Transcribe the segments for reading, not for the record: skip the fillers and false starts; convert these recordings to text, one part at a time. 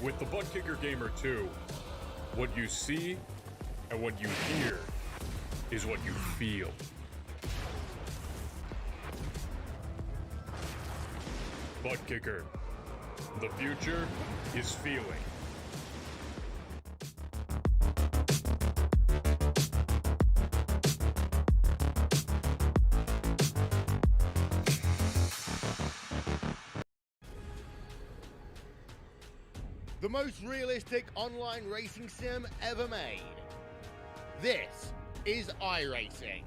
With the Butt Kicker Gamer 2, what you see and what you hear is what you feel. Butt Kicker. The future is feeling. The most realistic online racing sim ever made. This is iRacing.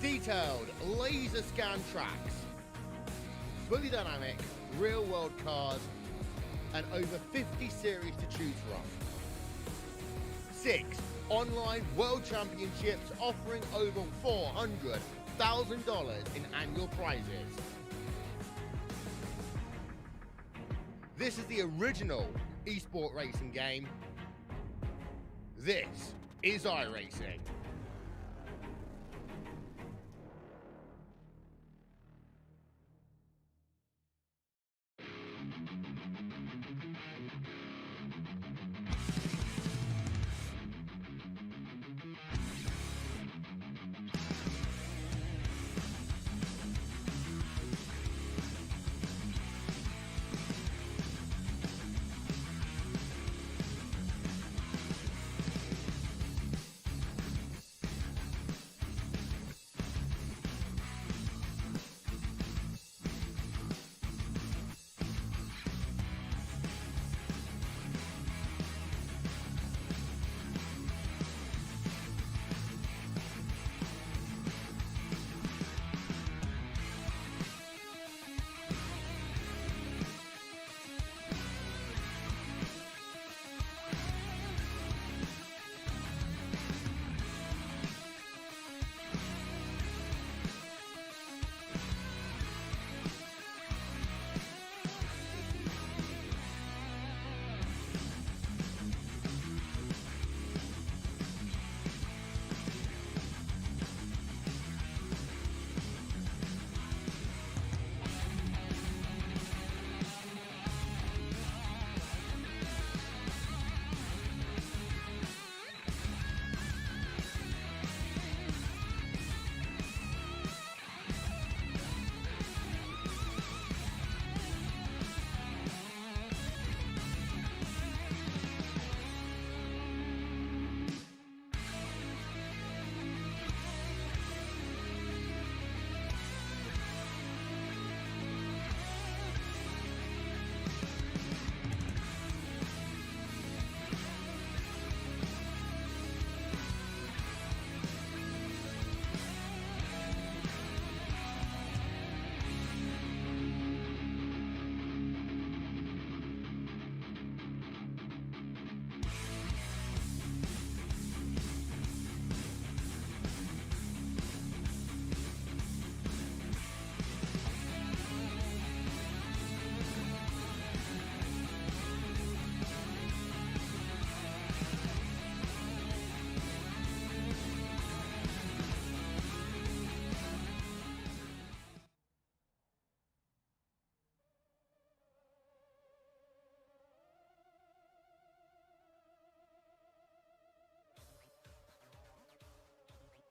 Detailed laser scan tracks, fully dynamic, real world cars, and over 50 series to choose from. 6 online world championships offering over $400,000 in annual prizes. This is the original esport racing game. This is iRacing.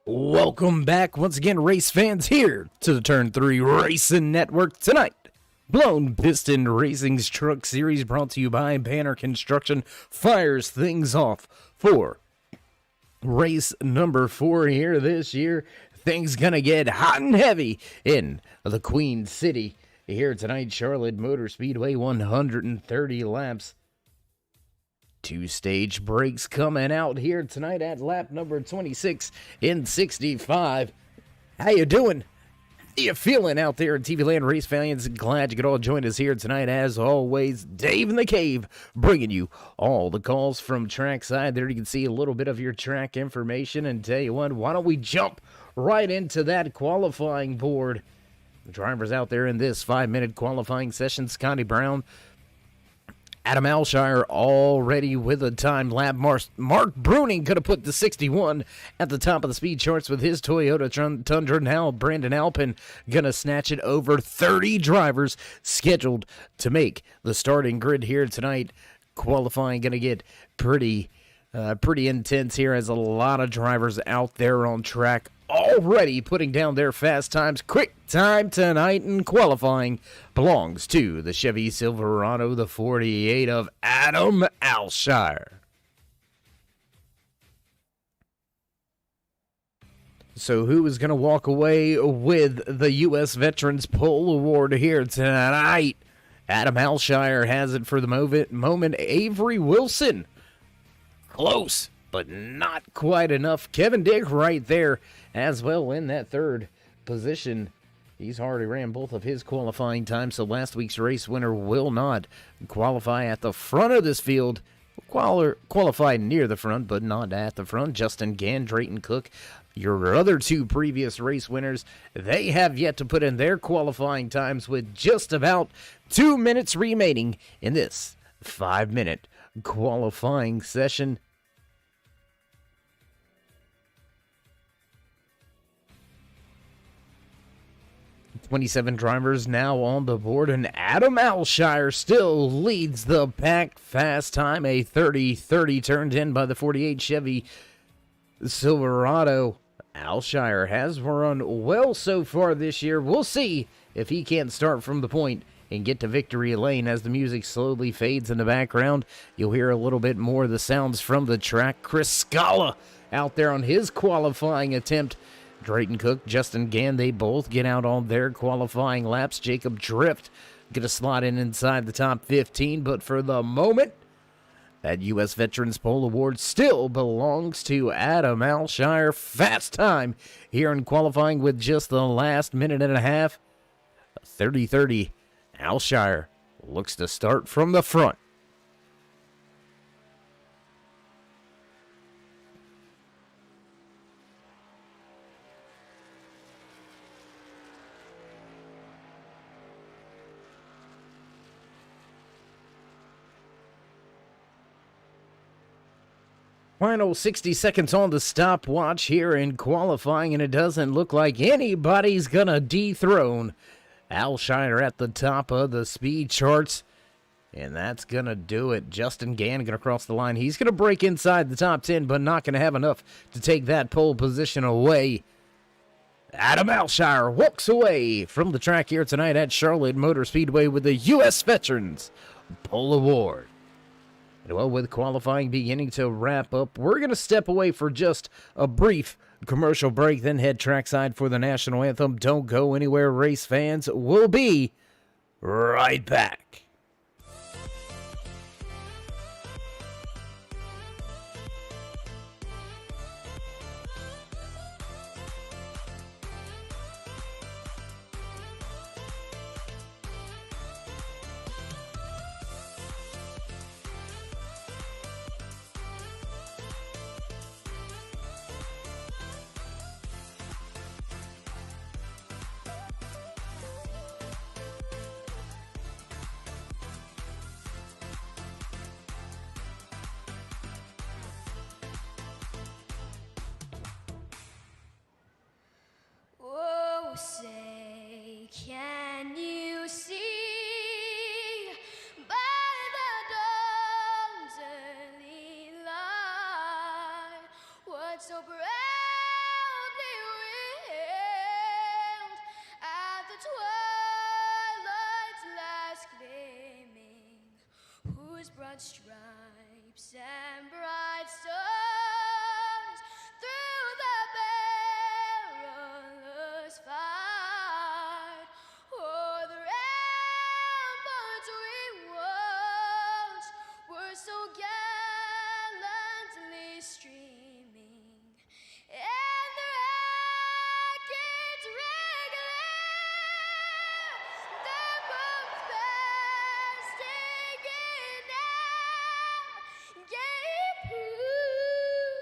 Welcome back once again, race fans, here to the Turn 3 Racing Network tonight. Blown Piston Racing's Truck Series, brought to you by Banner Construction, fires things off for race number 4 here this year. Things gonna get hot and heavy in the Queen City here tonight. Charlotte Motor Speedway, 130 laps. 2 stage breaks coming out here tonight at lap number 26 in 65. How you doing? How you feeling out there in TV Land, race fans? Glad you could all join us here tonight. As always, Dave in the Cave bringing you all the calls from trackside. There you can see a little bit of your track information. And tell you what, why don't we jump right into that qualifying board? The drivers out there in this 5-minute qualifying session: Scotty Brown Adam Alshire already with a time lap. Mark Bruning could have put the 61 at the top of the speed charts with his Toyota Tundra. Now Brandon Alpin going to snatch it over 30 drivers scheduled to make the starting grid here tonight. Qualifying going to get pretty intense here as a lot of drivers out there on track already putting down their fast times. Quick time tonight in qualifying belongs to the Chevy Silverado, the 48 of Adam Alshire. So who is going to walk away with the U.S. Veterans Pole Award here tonight? Adam Alshire has it for the moment. Avery Wilson. Close, but not quite enough. Kevin Dick right there as well in that third position. He's already ran both of his qualifying times, so last week's race winner will not qualify at the front of this field. Qualified near the front, but not at the front. Justin Gann, Drayton Cook, your other two previous race winners, they have yet to put in their qualifying times with just about 2 minutes remaining in this 5-minute qualifying session. 27 drivers now on the board, and Adam Alshire still leads the pack. Fast time, a 30-30 turned in by the 48 Chevy Silverado. Alshire has run well so far this year. We'll see if he can't start from the point and get to victory lane. As the music slowly fades in the background, you'll hear a little bit more of the sounds from the track. Chris Scala out there on his qualifying attempt. Drayton Cook, Justin Gann, they both get out on their qualifying laps. Jacob Drift going to slot in inside the top 15, but for the moment, that U.S. Veterans Pole Award still belongs to Adam Alshire. Fast time here in qualifying with just the last minute and a half. 30-30. Alshire looks to start from the front. Final 60 seconds on the stopwatch here in qualifying, and it doesn't look like anybody's going to dethrone Alshire at the top of the speed charts. And that's going to do it. Justin Gann going to cross the line. He's going to break inside the top 10, but not going to have enough to take that pole position away. Adam Alshire walks away from the track here tonight at Charlotte Motor Speedway with the U.S. Veterans Pole Award. And well, with qualifying beginning to wrap up, we're going to step away for just a brief commercial break, then head trackside for the national anthem. Don't go anywhere, race fans. We'll be right back. Say, can you see by the dawn's early light what so proudly wailed at the twilight's last gleaming, whose broad stripes and bright stars through the perilous fight o'er the ramparts we watched were so gallantly streaming, and the rockets regular, the bombs bursting in air, gave proof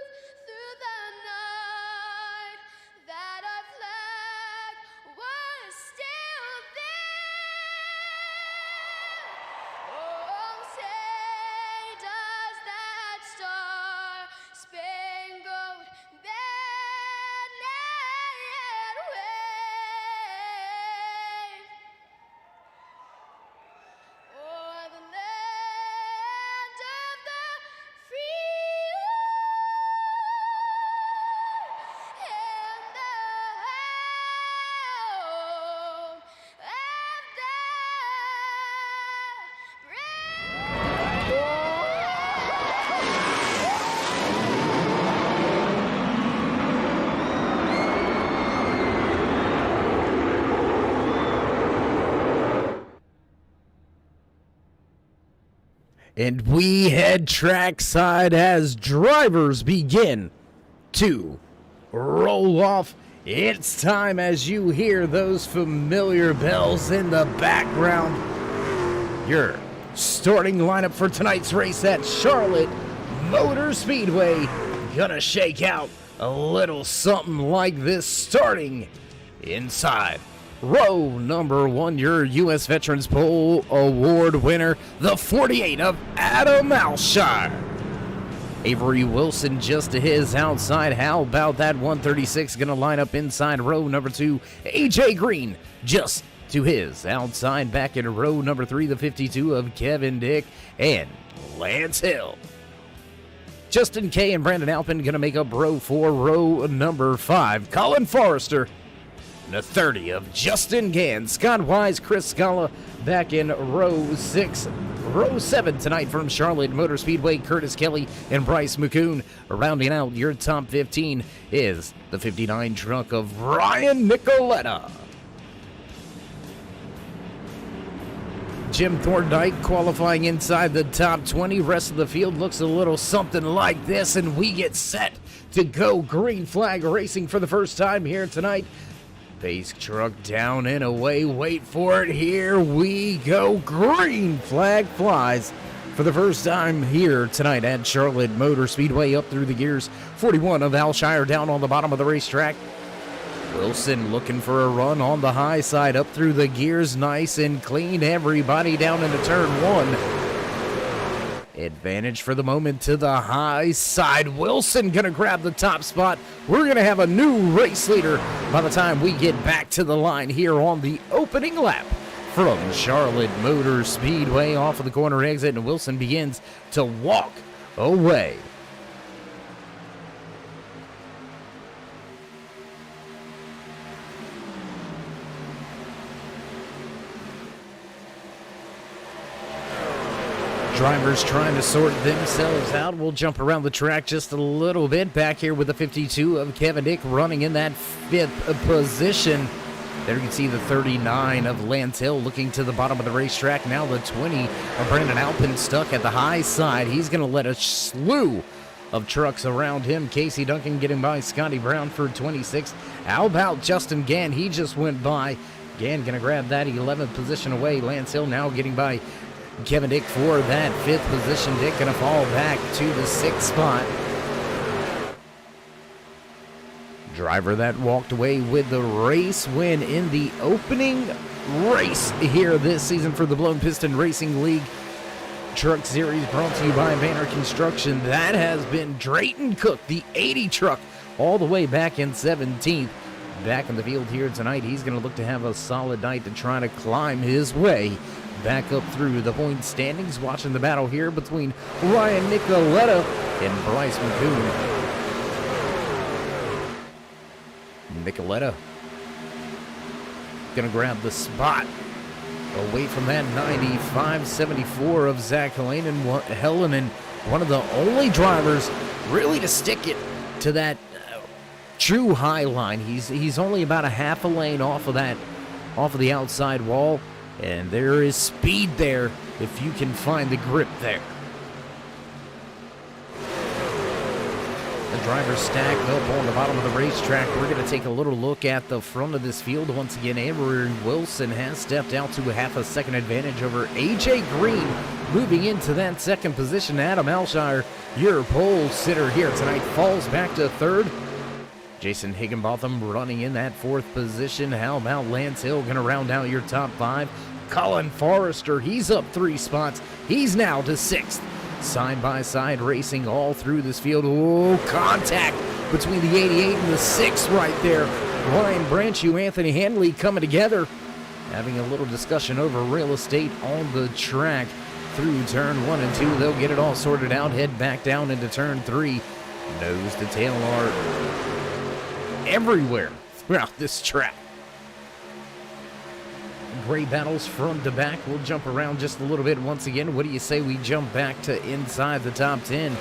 And we head trackside as drivers begin to roll off. It's time as you hear those familiar bells in the background. Your starting lineup for tonight's race at Charlotte Motor Speedway. Gonna shake out a little something like this, starting inside row number 1, your U.S. Veterans Pole Award winner, the 48 of Adam Alshire. Avery Wilson just to his outside. How about that 136 going to line up inside row number 2? AJ Green just to his outside. Back in row number 3, the 52 of Kevin Dick and Lance Hill. Justin Kay and Brandon Alpin going to make up row 4. Row number 5, Colin Forrester. The 30 of Justin Gann. Scott Wise, Chris Scala back in row 6. Row 7 tonight from Charlotte Motor Speedway, Curtis Kelly and Bryce McCoon. Rounding out your top 15 is the 59 truck of Ryan Nicoletta. Jim Thorndike qualifying inside the top 20. Rest of the field looks a little something like this, and we get set to go. Green flag racing for the first time here tonight. Pace truck down and away. Wait for it. Here we go. Green flag flies for the first time here tonight at Charlotte Motor Speedway. Up through the gears. 41 of Alshire down on the bottom of the racetrack. Wilson looking for a run on the high side. Up through the gears. Nice and clean. Everybody down into turn 1. Advantage for the moment to the high side. Wilson gonna grab the top spot. We're gonna have a new race leader by the time we get back to the line here on the opening lap from Charlotte Motor Speedway. Off of the corner exit, and Wilson begins to walk away. Drivers trying to sort themselves out. We'll jump around the track just a little bit. Back here with the 52 of Kevin Dick running in that 5th position. There you can see the 39 of Lance Hill looking to the bottom of the racetrack. Now the 20 of Brandon Alpin stuck at the high side. He's going to let a slew of trucks around him. Casey Duncan getting by Scotty Brown for 26. How about Justin Gann? He just went by. Gann going to grab that 11th position away. Lance Hill now getting by Kevin Dick for that 5th position. Dick gonna fall back to the 6th spot. Driver that walked away with the race win in the opening race here this season for the Blown Piston Racing League Truck Series, brought to you by Banner Construction. That has been Drayton Cook, the 80 truck, all the way back in 17th. Back in the field here tonight. He's going to look to have a solid night to try to climb his way back up through the point standings. Watching the battle here between Ryan Nicoletta and Bryce McCoon. Nicoletta gonna grab the spot away from that 95-74 of Zach Hellenen, one of the only drivers really to stick it to that true high line. He's only about a half a lane off of the outside wall. And there is speed there if you can find the grip there. The drivers stack up on the bottom of the racetrack. We're going to take a little look at the front of this field. Once again, Avery Wilson has stepped out to a half a second advantage over AJ Green. Moving into that 2nd position, Adam Alshire, your pole sitter here tonight, falls back to 3rd. Jason Higginbotham running in that 4th position. How about Lance Hill going to round out your top 5? Colin Forrester, he's up 3 spots. He's now to 6th. Side-by-side racing all through this field. Oh, contact between the 88 and the 6 right there. Ryan Branchew, Anthony Hanley coming together, having a little discussion over real estate on the track through turn 1 and 2. They'll get it all sorted out, head back down into turn 3. Nose to tail are everywhere throughout this track. Great battles front to back. We'll jump around just a little bit once again. What do you say we jump back to inside the top 10?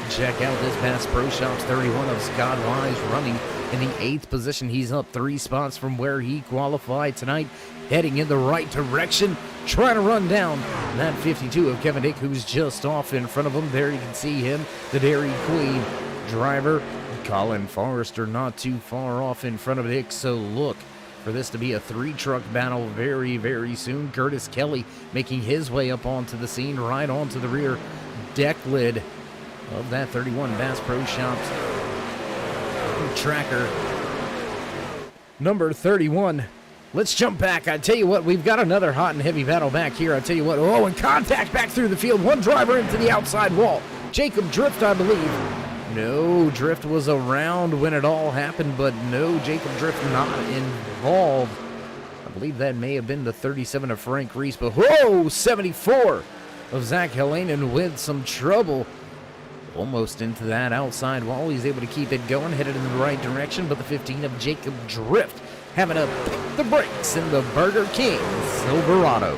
Check out this Bass Pro Shops 31 of Scott Wise running in the 8th position. He's up 3 spots from where he qualified tonight, heading in the right direction, trying to run down that 52 of Kevin Dick, who's just off in front of him. There you can see him, the Dairy Queen driver. Colin Forrester not too far off in front of Dick, so look for this to be a 3-truck battle very, very soon. Curtis Kelly making his way up onto the scene, right onto the rear deck lid of that 31 Bass Pro Shops tracker. Number 31. Let's jump back. I tell you what, we've got another hot and heavy battle back here. I tell you what, and contact back through the field. One driver into the outside wall. Jacob Drift, I believe. No, Drift was around when it all happened, but no, Jacob Drift not involved. I believe that may have been the 37 of Frank Reese, but 74 of Zach Helanen with some trouble. Almost into that outside wall. He's able to keep it going, headed in the right direction, but the 15 of Jacob Drift having to pick the brakes in the Burger King Silverado.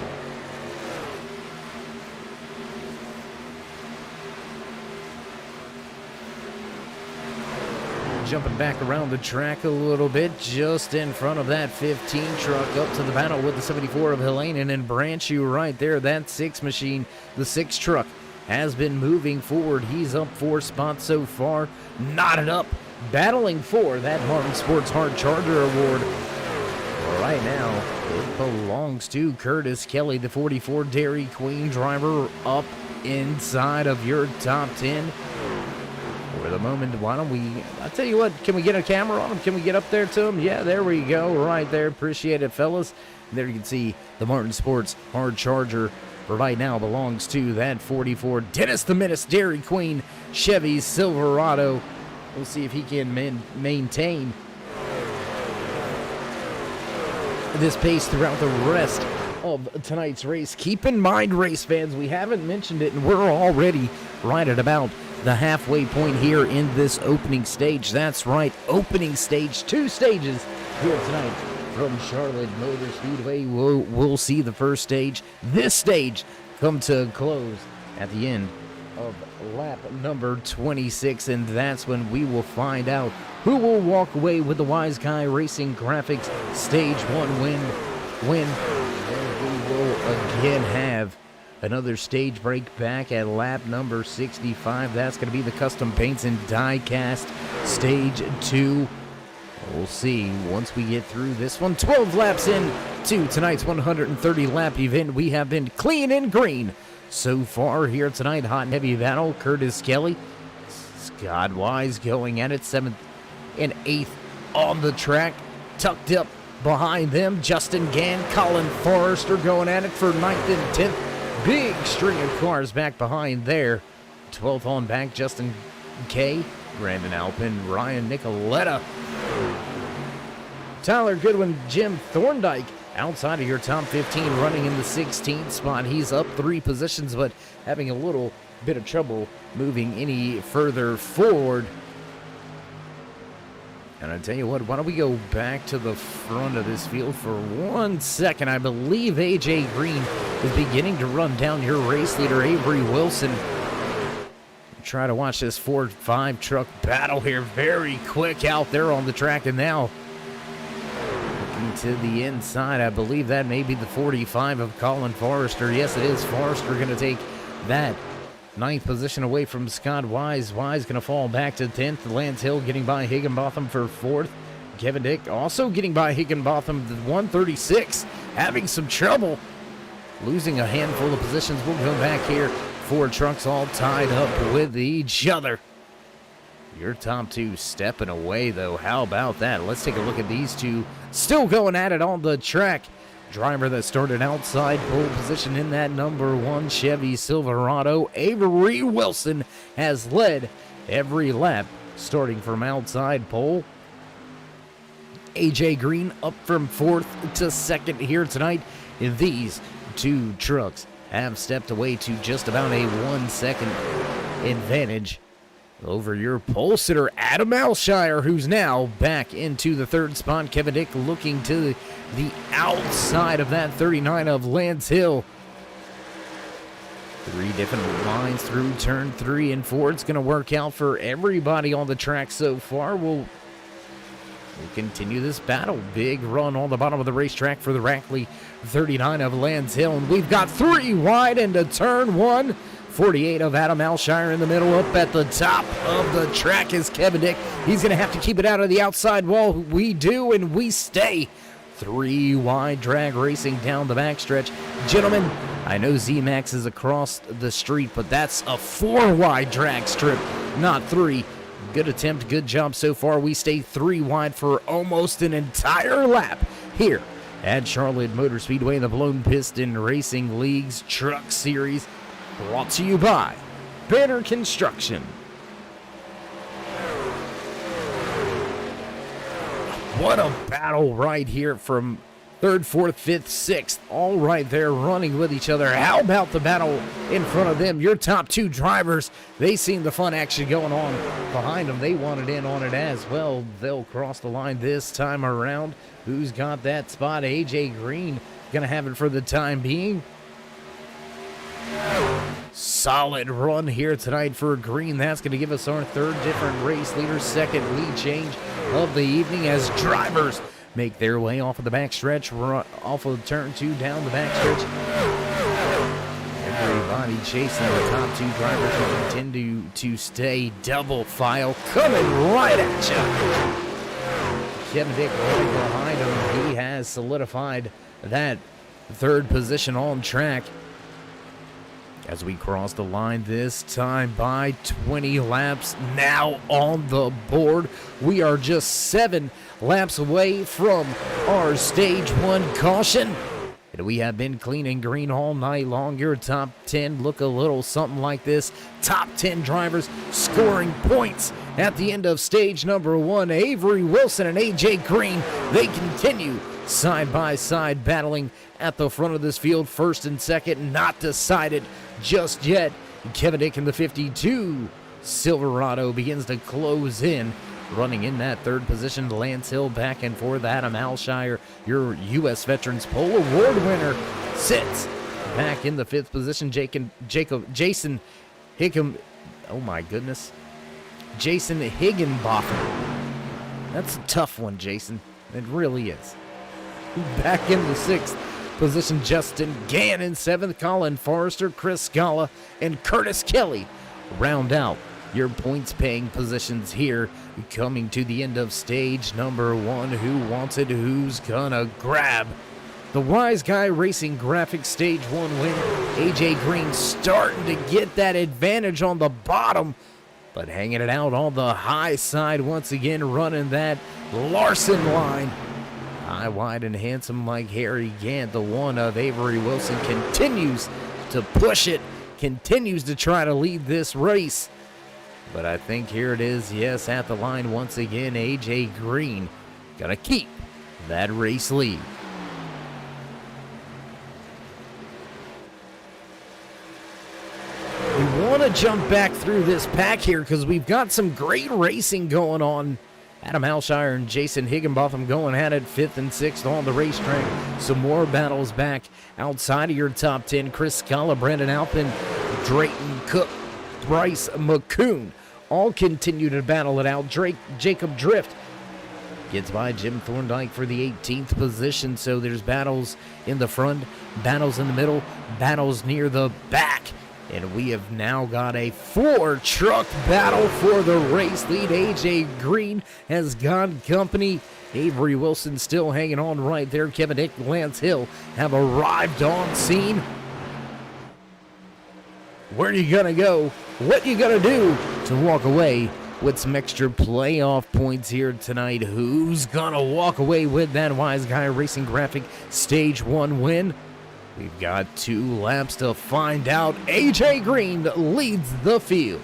Jumping back around the track a little bit, just in front of that 15 truck, up to the battle with the 74 of Helanen and Branchew right there. That 6 machine, the 6 truck, has been moving forward. He's up 4 spots so far, knotted up, battling for that Martin Sports Hard Charger Award. Right now, it belongs to Curtis Kelly, the 44 Dairy Queen driver, up inside of your top 10. For the moment, why don't we, I tell you what, can we get a camera on him? Can we get up there to him? Yeah, there we go, right there. Appreciate it, fellas. There you can see the Martin Sports Hard Charger right now belongs to that 44 Dennis the Menace Dairy Queen Chevy Silverado. We'll see if he can maintain this pace throughout the rest of tonight's race. Keep in mind, race fans, we haven't mentioned it, and we're already right at about the halfway point here in this opening stage. That's right, opening stage, 2 stages here tonight from Charlotte Motor Speedway. We'll see the first stage, this stage, come to a close at the end of lap number 26, and that's when we will find out who will walk away with the Wise Guy Racing Graphics Stage 1 win. And we will again have another stage break back at lap number 65. That's going to be the Custom Paints and Die Cast Stage 2. We'll see once we get through this one. 12 laps in to tonight's 130-lap event. We have been clean and green so far here tonight. Hot and heavy battle. Curtis Kelly, Scott Wise going at it, 7th and 8th on the track. Tucked up behind them, Justin Gann, Colin Forrester going at it for 9th and 10th. Big string of cars back behind there. 12th on back, Justin K, Brandon Alpin, Ryan Nicoletta, Tyler Goodwin, Jim Thorndike outside of your top 15, running in the 16th spot. He's up 3 positions, but having a little bit of trouble moving any further forward. And I tell you what, why don't we go back to the front of this field for 1 second. I believe AJ Green is beginning to run down your race leader, Avery Wilson. Try to watch this 4-5 truck battle here. Very quick out there on the track, and now looking to the inside. I believe that may be the 45 of Colin Forrester. Yes, it is. Forrester going to take that 9th position away from Scott Wise. Wise going to fall back to 10th. Lance Hill getting by Higginbotham for 4th. Kevin Dick also getting by Higginbotham, the 136, having some trouble, losing a handful of positions. We'll go back here. 4 trucks all tied up with each other. Your top 2 stepping away, though. How about that? Let's take a look at these 2 still going at it on the track. Driver that started outside pole position in that number 1 Chevy Silverado, Avery Wilson, has led every lap starting from outside pole. AJ Green up from 4th to 2nd here tonight. These 2 trucks have stepped away to just about a 1-second advantage over your pole sitter, Adam Alshire, who's now back into the 3rd spot. Kevin Dick looking to the outside of that 39 of Lance Hill. 3 different lines through turn 3 and 4. It's going to work out for everybody on the track so far. We'll We'll continue this battle. Big run on the bottom of the racetrack for the Rackley 39 of Lands Hill. And we've got 3 wide into turn 1. 48 of Adam Alshire in the middle. Up at the top of the track is Kevin Dick. He's going to have to keep it out of the outside wall. We do, and we stay. 3 wide drag racing down the backstretch. Gentlemen, I know Z-Max is across the street, but that's a 4 wide drag strip, not 3. Good attempt, good job so far. We stay 3 wide for almost an entire lap here at Charlotte Motor Speedway in the Blown Piston Racing League's Truck Series, brought to you by Banner Construction. What a battle right here from 3rd, 4th, 5th, 6th, all right there running with each other. How about the battle in front of them? Your top 2 drivers, they seen the fun action going on behind them. They wanted in on it as well. They'll cross the line this time around. Who's got that spot? AJ Green gonna have it for the time being. Solid run here tonight for Green. That's going to give us our 3rd different race leader, 2nd lead change of the evening as drivers make their way off of the backstretch, off of turn 2 down the backstretch. Everybody chasing the top 2 drivers will continue to stay double file, coming right at you. Kevin Dick right behind him. He has solidified that 3rd position on track. As we cross the line this time by 20 laps now on the board. We are just 7 laps away from our stage 1 caution. And we have been clean and green all night long. Your top 10 look a little something like this. Top 10 drivers scoring points at the end of stage number 1. Avery Wilson and AJ Green, they continue side by side battling at the front of this field. 1st and 2nd, not decided just yet. Kevin Dick in the 52 Silverado begins to close in, running in that 3rd position. Lance Hill back and forth. Adam Alshire, your U.S. Veterans Pole Award winner, sits back in the 5th position. Jason Higgum, oh my goodness, Jason Higginbotham. That's a tough one, Jason. It really is. Back in the 6th position, Justin Gannon. 7th, Colin Forrester, Chris Scala, and Curtis Kelly round out your points-paying positions here. Coming to the end of stage number 1. Who wants it? Who's gonna grab the Wise Guy Racing Graphics stage 1 win? AJ Green starting to get that advantage on the bottom, but hanging it out on the high side once again, running that Larson line. High, wide, and handsome like Harry Gant. The one of Avery Wilson continues to push it, continues to try to lead this race. But I think here it is, yes, at the line once again, AJ Green gonna keep that race lead. We want to jump back through this pack here because we've got some great racing going on. Adam Alshire and Jason Higginbotham going at it 5th and 6th on the racetrack. Some more battles back outside of your top 10. Chris Scala, Brandon Alpin, Drayton Cook, Bryce McCoon all continue to battle it out. Jacob Drift gets by Jim Thorndike for the 18th position. So there's battles in the front, battles in the middle, battles near the back. And we have now got a 4-truck battle for the race lead. AJ Green has got company. Avery Wilson still hanging on right there. Kevin Dick, Lance Hill have arrived on scene. Where are you going to go? What you going to do to walk away with some extra playoff points here tonight? Who's going to walk away with that Wise Guy Racing Graphic Stage 1 win? We've got 2 laps to find out. AJ Green leads the field.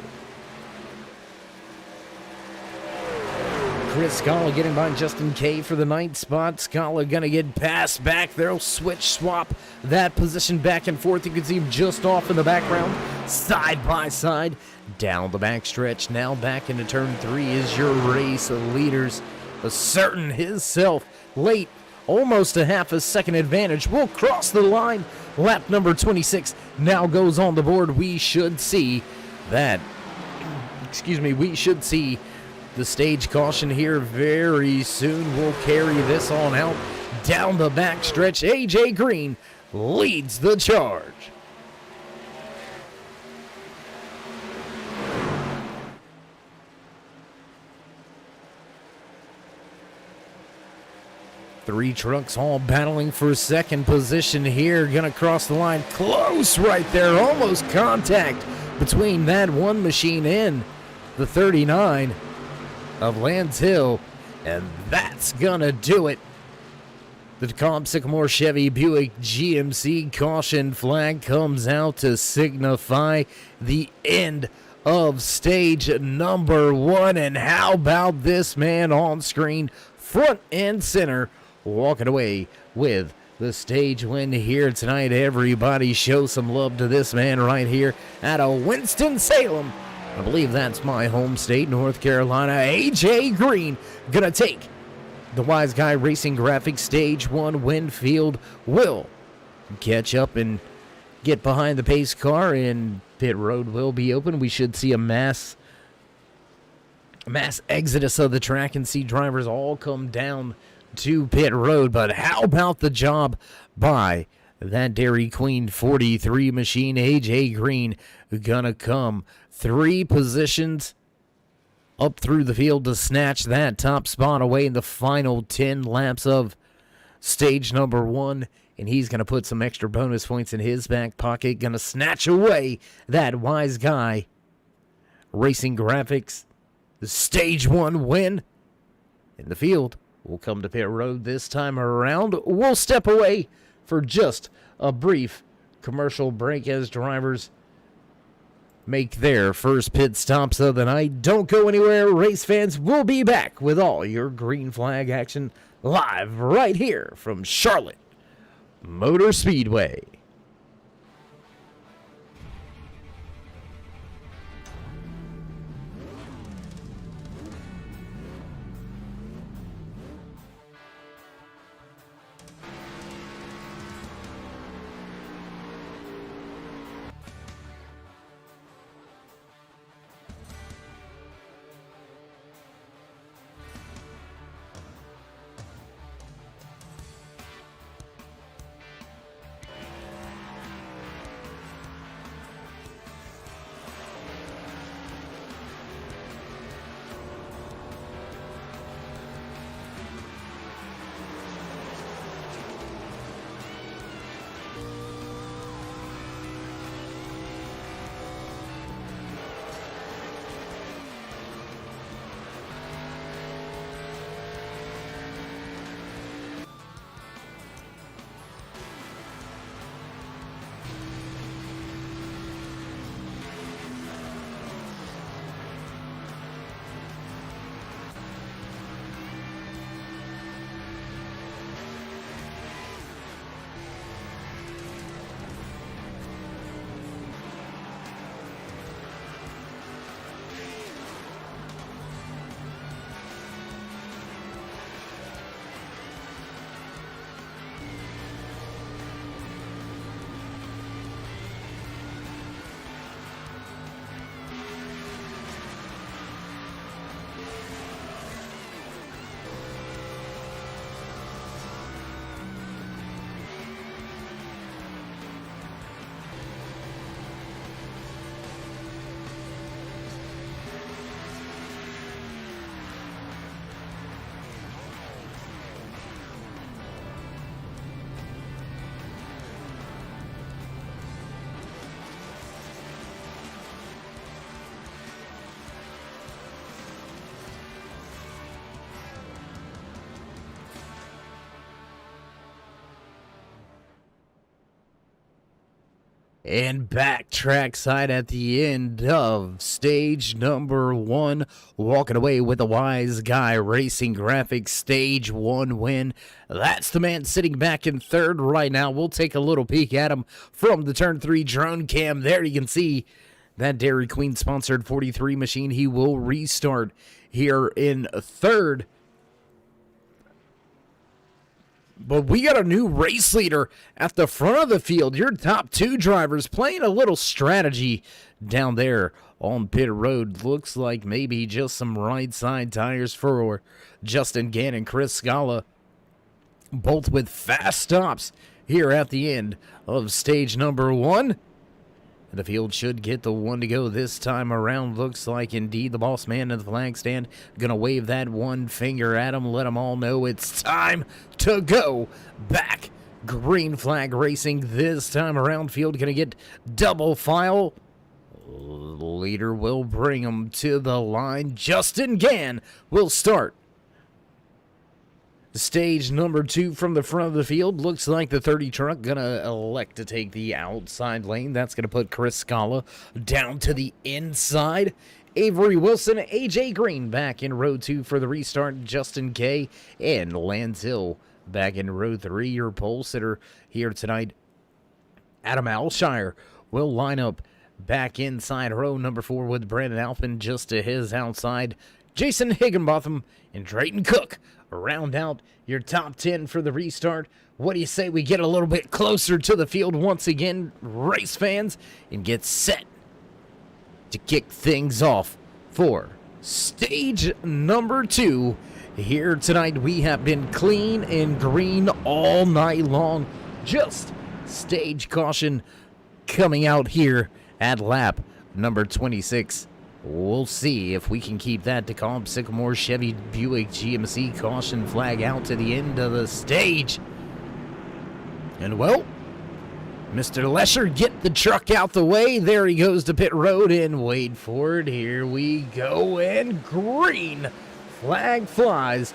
Chris Scala getting by Justin K for the 9th spot. Scala gonna get passed back. They'll switch swap that position back and forth. You can see him just off in the background, side by side, down the backstretch. Now back into turn 3 is your race leaders, asserting himself late. Almost a half a second advantage. We'll cross the line. Lap number 26 now goes on the board. We should see that. We should see The stage caution here very soon will carry this on out down the backstretch. AJ Green leads the charge. Three trucks all battling for second position here. Gonna cross the line close right there. Almost contact between that one machine and the 39 of Lands Hill. And that's gonna do it. The DeKalb Sycamore Chevy Buick GMC caution flag comes out to signify the end of stage number 1. And how about this man on screen, front and center, walking away with the stage win here tonight. Everybody show some love to this man right here out of Winston-Salem. I believe that's my home state, North Carolina. AJ Green gonna take the Wise Guy Racing Graphics Stage 1 win. Field will catch up and get behind the pace car, and pit road will be open. We should see a mass exodus of the track and see drivers all come down to pit road. But how about the job by that Dairy Queen 43 machine? AJ Green gonna come 3 positions up through the field to snatch that top spot away in the final 10 laps of stage number 1. And he's going to put some extra bonus points in his back pocket. Going to snatch away that Wise Guy Racing Graphics stage 1 win. In the field, we'll come to pit road this time around. We'll step away for just a brief commercial break as drivers make their first pit stops of the night. Don't go anywhere, race fans. We'll be back with all your green flag action live right here from Charlotte Motor Speedway. And back trackside at the end of stage number 1, walking away with the Wise Guy Racing Graphics stage 1 win. That's the man sitting back in third right now. We'll take a little peek at him from the turn 3 drone cam. There you can see that Dairy Queen sponsored 43 machine. He will restart here in third. But we got a new race leader at the front of the field. Your top 2 drivers playing a little strategy down there on pit road. Looks like maybe just some right side tires for Justin Gann and Chris Scala, both with fast stops here at the end of stage number 1. The field should get the one to go this time around. Looks like indeed the boss man in the flag stand gonna wave that one finger at him, let them all know it's time to go back. Green flag racing this time around. Field gonna get double file. Leader will bring him to the line. Justin Gann will start stage number 2 from the front of the field. Looks like the 30 truck gonna elect to take the outside lane. That's gonna put Chris Scala down to the inside. Avery Wilson, AJ Green back in row 2 for the restart. Justin K and Lance Hill back in row 3. Your pole sitter here tonight, Adam Alshire, will line up back inside row number 4 with Brandon Alpin just to his outside. Jason Higginbotham and Drayton Cook round out your top 10 for the restart. What do you say we get a little bit closer to the field once again, race fans, and get set to kick things off for stage number 2. Here tonight we have been clean and green all night long. Just stage caution coming out here at lap number 26. We'll see if we can keep that DeKalb Sycamore Chevy Buick GMC caution flag out to the end of the stage. And well, Mr. Lesher, get the truck out the way. There he goes to pit road, and wait for it. Here we go, and green flag flies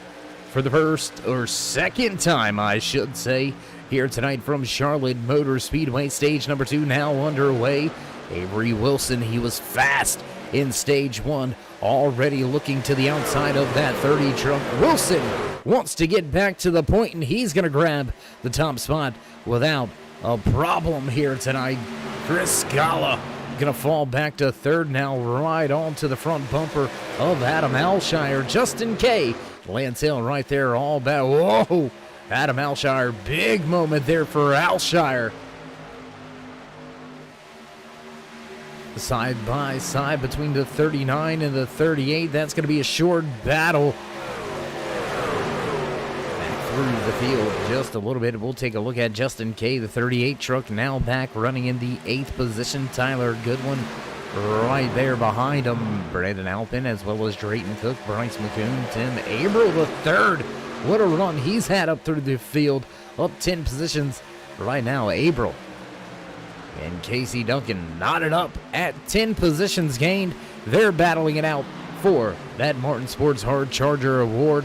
for the first or second time, I should say, here tonight from Charlotte Motor Speedway. Stage number 2 now underway. Avery Wilson, he was fast in stage 1, already looking to the outside of that 30 truck. Wilson wants to get back to the point, and he's going to grab the top spot without a problem here tonight. Chris Scala going to fall back to third now, right onto the front bumper of Adam Alshire. Justin K, Lance Hill right there, all back. Whoa, Adam Alshire, big moment there for Alshire. Side by side between the 39 and the 38. That's going to be a short battle. Back through the field just a little bit. We'll take a look at Justin K, the 38 truck, now back running in the 8th position. Tyler Goodwin right there behind him. Brandon Alpin as well as Drayton Cook, Bryce McCoon, Tim Averill the third. What a run he's had up through the field. Up 10 positions right now. Averill and Casey Duncan knotted up at 10 positions gained. They're battling it out for that Martin Sports Hard Charger Award.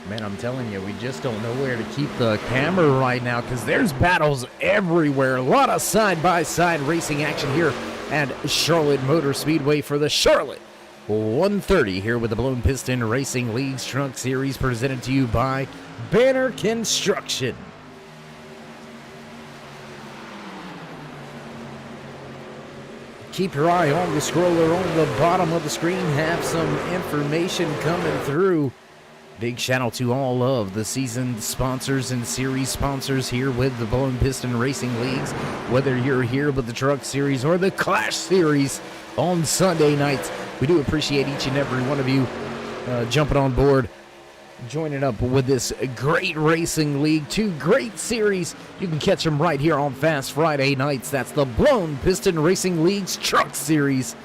Man, I'm telling you, we just don't know where to keep the camera right now because there's battles everywhere. A lot of side-by-side racing action here at Charlotte Motor Speedway for the Charlotte 130 here with the Blown Piston Racing Leagues Truck Series, presented to you by Banner Construction. Keep your eye on the scroller on the bottom of the screen. Have some information coming through. Big shout out to all of the season sponsors and series sponsors here with the Blown Piston Racing Leagues. Whether you're here with the Truck Series or the Clash Series on Sunday nights, we do appreciate each and every one of you jumping on board, joining up with this great racing league. 2 great series. You can catch them right here on Fast Friday nights. That's the Blown Piston Racing Leagues Truck Series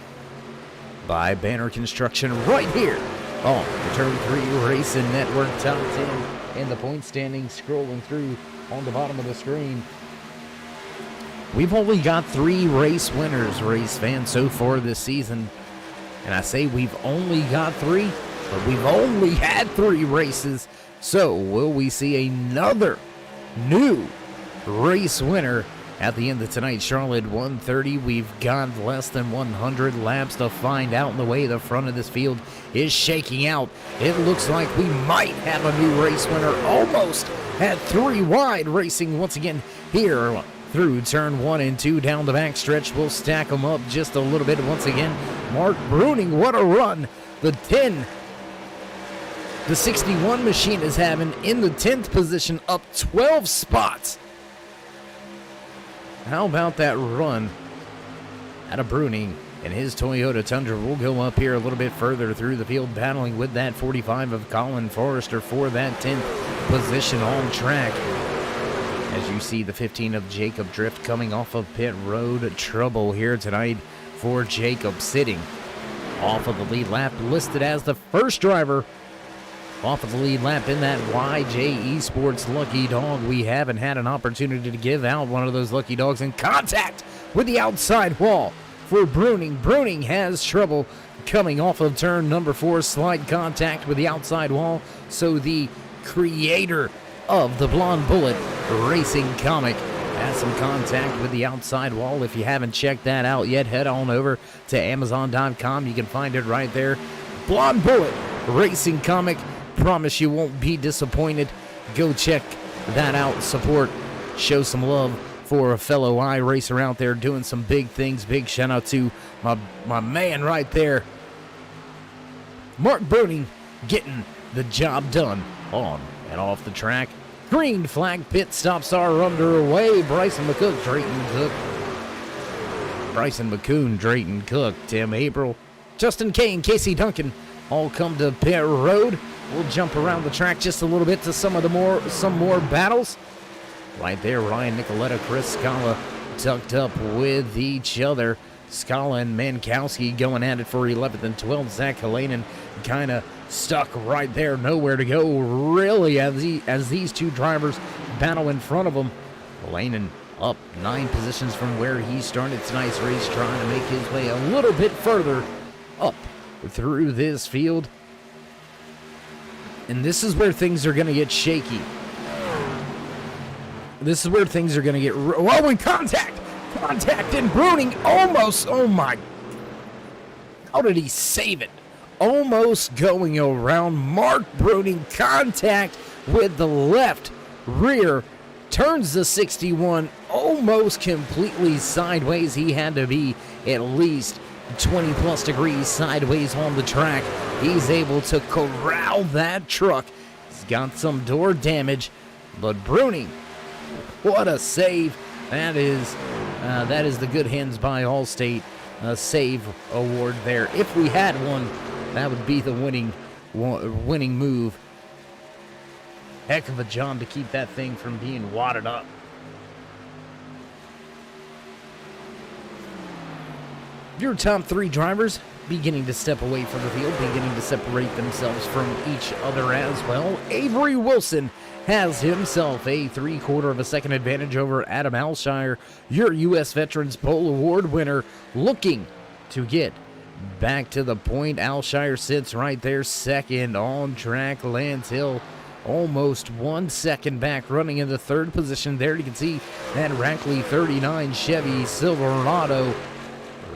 by Banner Construction right here on the Turn 3 Racing Network. Top 10 in the point standing, scrolling through on the bottom of the screen. We've only got 3 race winners, race fans, so far this season. And I say we've only got 3, but we've only had 3 races. So will we see another new race winner at the end of tonight's Charlotte 130? We've got less than 100 laps to find out in the way the front of this field is shaking out. It looks like we might have a new race winner almost at 3 wide racing once again here through turn 1 and 2 down the back stretch. We'll stack them up just a little bit once again. Mark Bruning, what a run. The 10 The 61 machine is having in the 10th position, up 12 spots. How about that run out of Bruning? And his Toyota Tundra will go up here a little bit further through the field, battling with that 45 of Colin Forrester for that 10th position on track. As you see the 15 of Jacob Drift coming off of pit road. Trouble here tonight for Jacob, sitting off of the lead lap, listed as the first driver off of the lead lap in that YJ Esports Lucky Dog. We haven't had an opportunity to give out one of those Lucky Dogs in contact with the outside wall for Bruning. Bruning has trouble coming off of turn number 4, slight contact with the outside wall. So the creator of the Blonde Bullet Racing comic has some contact with the outside wall. If you haven't checked that out yet, head on over to Amazon.com. You can find it right there. Blonde Bullet Racing comic. Promise you won't be disappointed. Go check that out. Support, show some love for a fellow iRacer out there doing some big things. Big shout out to my man right there, Mark Bruning, getting the job done on and off the track. Green flag pit stops are underway. Bryson McCook, Drayton Cook, Tim April, Justin Kane, Casey Duncan all come to pit road. We'll jump around the track just a little bit to some more battles. Right there, Ryan Nicoletta, Chris Scala tucked up with each other. Scala and Mankowski going at it for 11th and 12th. Zach Halanen kind of stuck right there, nowhere to go really as these two drivers battle in front of him. Halanen up 9 positions from where he started tonight's race, trying to make his way a little bit further up through this field. And this is where things are going to get shaky. This is where things are going to get... Whoa, and contact! Contact and Bruning almost... Oh, my... How did he save it? Almost going around. Mark Bruning, contact with the left rear. Turns the 61 almost completely sideways. He had to be at least 20-plus degrees sideways on the track. He's able to corral that truck. He's got some door damage, but Bruning, what a save. That is the Good Hands by Allstate save award there. If we had one, that would be the winning move. Heck of a job to keep that thing from being wadded up. Your top 3 drivers beginning to step away from the field, beginning to separate themselves from each other as well. Avery Wilson has himself a 3/4 of a second advantage over Adam Alshire, your U.S. Veterans Pole Award winner, looking to get back to the point. Alshire sits right there second on track. Lance Hill almost 1 second back, running in the 3rd position there. You can see that Rackley 39 Chevy Silverado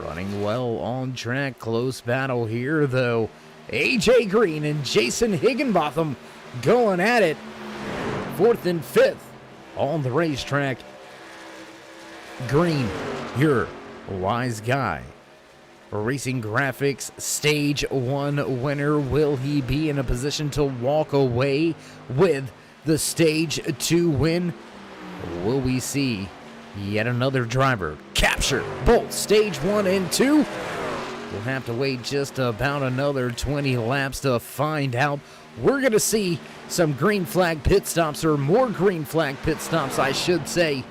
running well on track. Close battle here, though. AJ Green and Jason Higginbotham going at it. 4th and 5th on the racetrack. Green, your wise guy. Racing Graphics Stage 1 winner. Will he be in a position to walk away with the Stage 2 win? Will we see yet another driver capture both Stage 1 and 2? We'll have to wait just about another 20 laps to find out. We're going to see some green flag pit stops, or more green flag pit stops, I should say,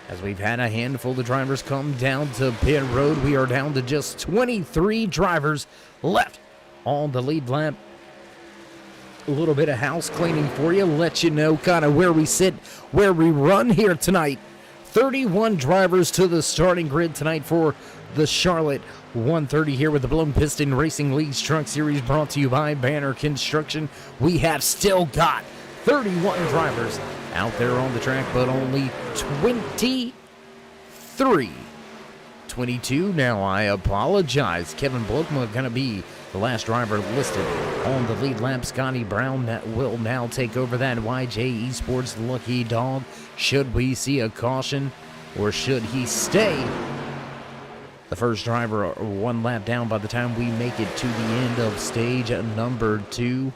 as we've had a handful of drivers come down to pit road. We are down to just 23 drivers left on the lead lap. A little bit of house cleaning for you, let you know kind of where we sit, where we run here tonight. 31 drivers to the starting grid tonight for the Charlotte 130 here with the Blown Piston Racing League's Truck Series, brought to you by Banner Construction. We have still got 31 drivers out there on the track, but only 22 now. I apologize. Kevin Blokma going to be the last driver listed on the lead lap. Scotty Brown that will now take over that YJ Esports Lucky Dog. Should we see a caution, or should he stay? The first driver 1 lap down by the time we make it to the end of stage number 2.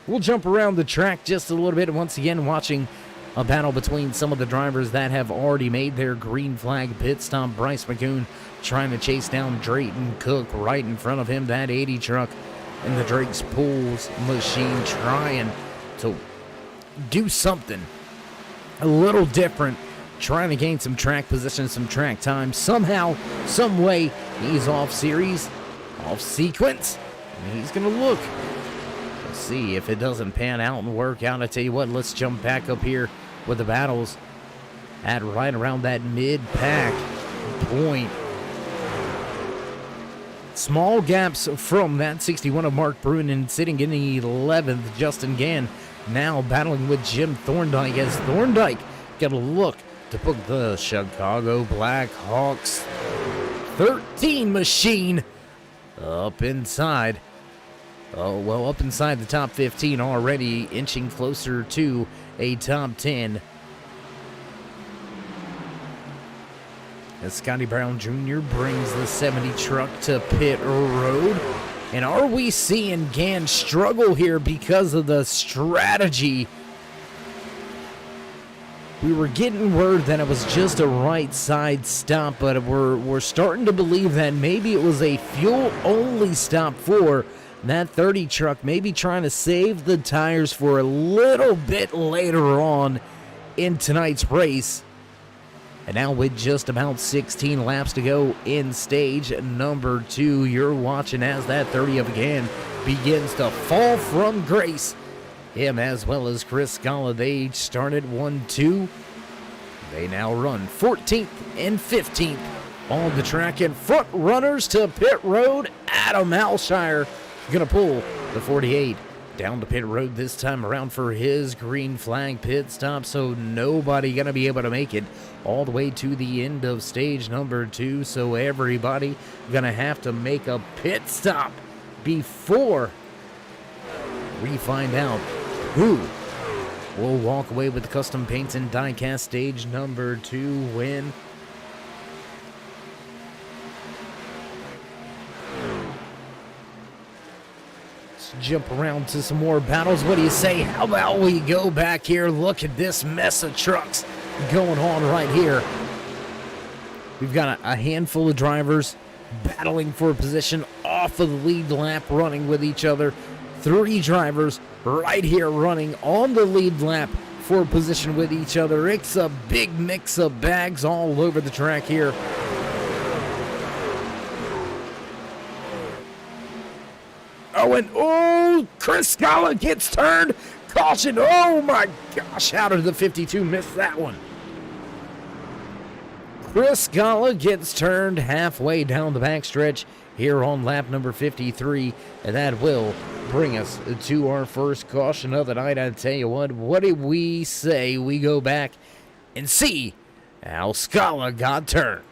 We'll jump around the track just a little bit, once again watching a battle between some of the drivers that have already made their green flag pit stop. Bryce McCoon trying to chase down Drayton Cook right in front of him, that 80 truck, and the Drake's Pools machine trying to do something a little different, trying to gain some track position, some track time. Somehow, some way, he's off series, off sequence, and he's going to look. Let's see if it doesn't pan out and work out. I tell you what, let's jump back up here with the battles at right around that mid-pack point. Small gaps from that 61 of Mark Bruin, sitting in the 11th, Justin Gann now battling with Jim Thorndike, as Thorndike got a look to put the Chicago Blackhawks 13 machine up inside. Oh, well, up inside the top 15 already, inching closer to a top 10. As Scotty Brown Jr. brings the 70 truck to pit road. And are we seeing Gann struggle here because of the strategy? We were getting word that it was just a right side stop, but we're starting to believe that maybe it was a fuel-only stop for that 30 truck, maybe trying to save the tires for a little bit later on in tonight's race. And now with just about 16 laps to go in stage number 2, you're watching as that 30 of Gann begins to fall from grace. Him as well as Chris Scala, they started 1-2. They now run 14th and 15th on the track, and front runners to pit road. Adam Alshire gonna pull the 48 down to pit road this time around for his green flag pit stop, so nobody gonna be able to make it all the way to the end of stage number 2, so everybody gonna have to make a pit stop before we find out who will walk away with the custom paints and diecast stage number 2 win. Jump around to some more battles. What do you say? How about we go back here? Look at this mess of trucks going on right here. We've got a handful of drivers battling for a position off of the lead lap, running with each other. 3 drivers right here running on the lead lap for a position with each other. It's a big mix of bags all over the track here. Oh, Chris Scala gets turned. Caution. Oh, my gosh. How did the 52 miss that one? Chris Scala gets turned halfway down the backstretch here on lap number 53. And that will bring us to our first caution of the night. I tell you what did we say? We go back and see how Scala got turned.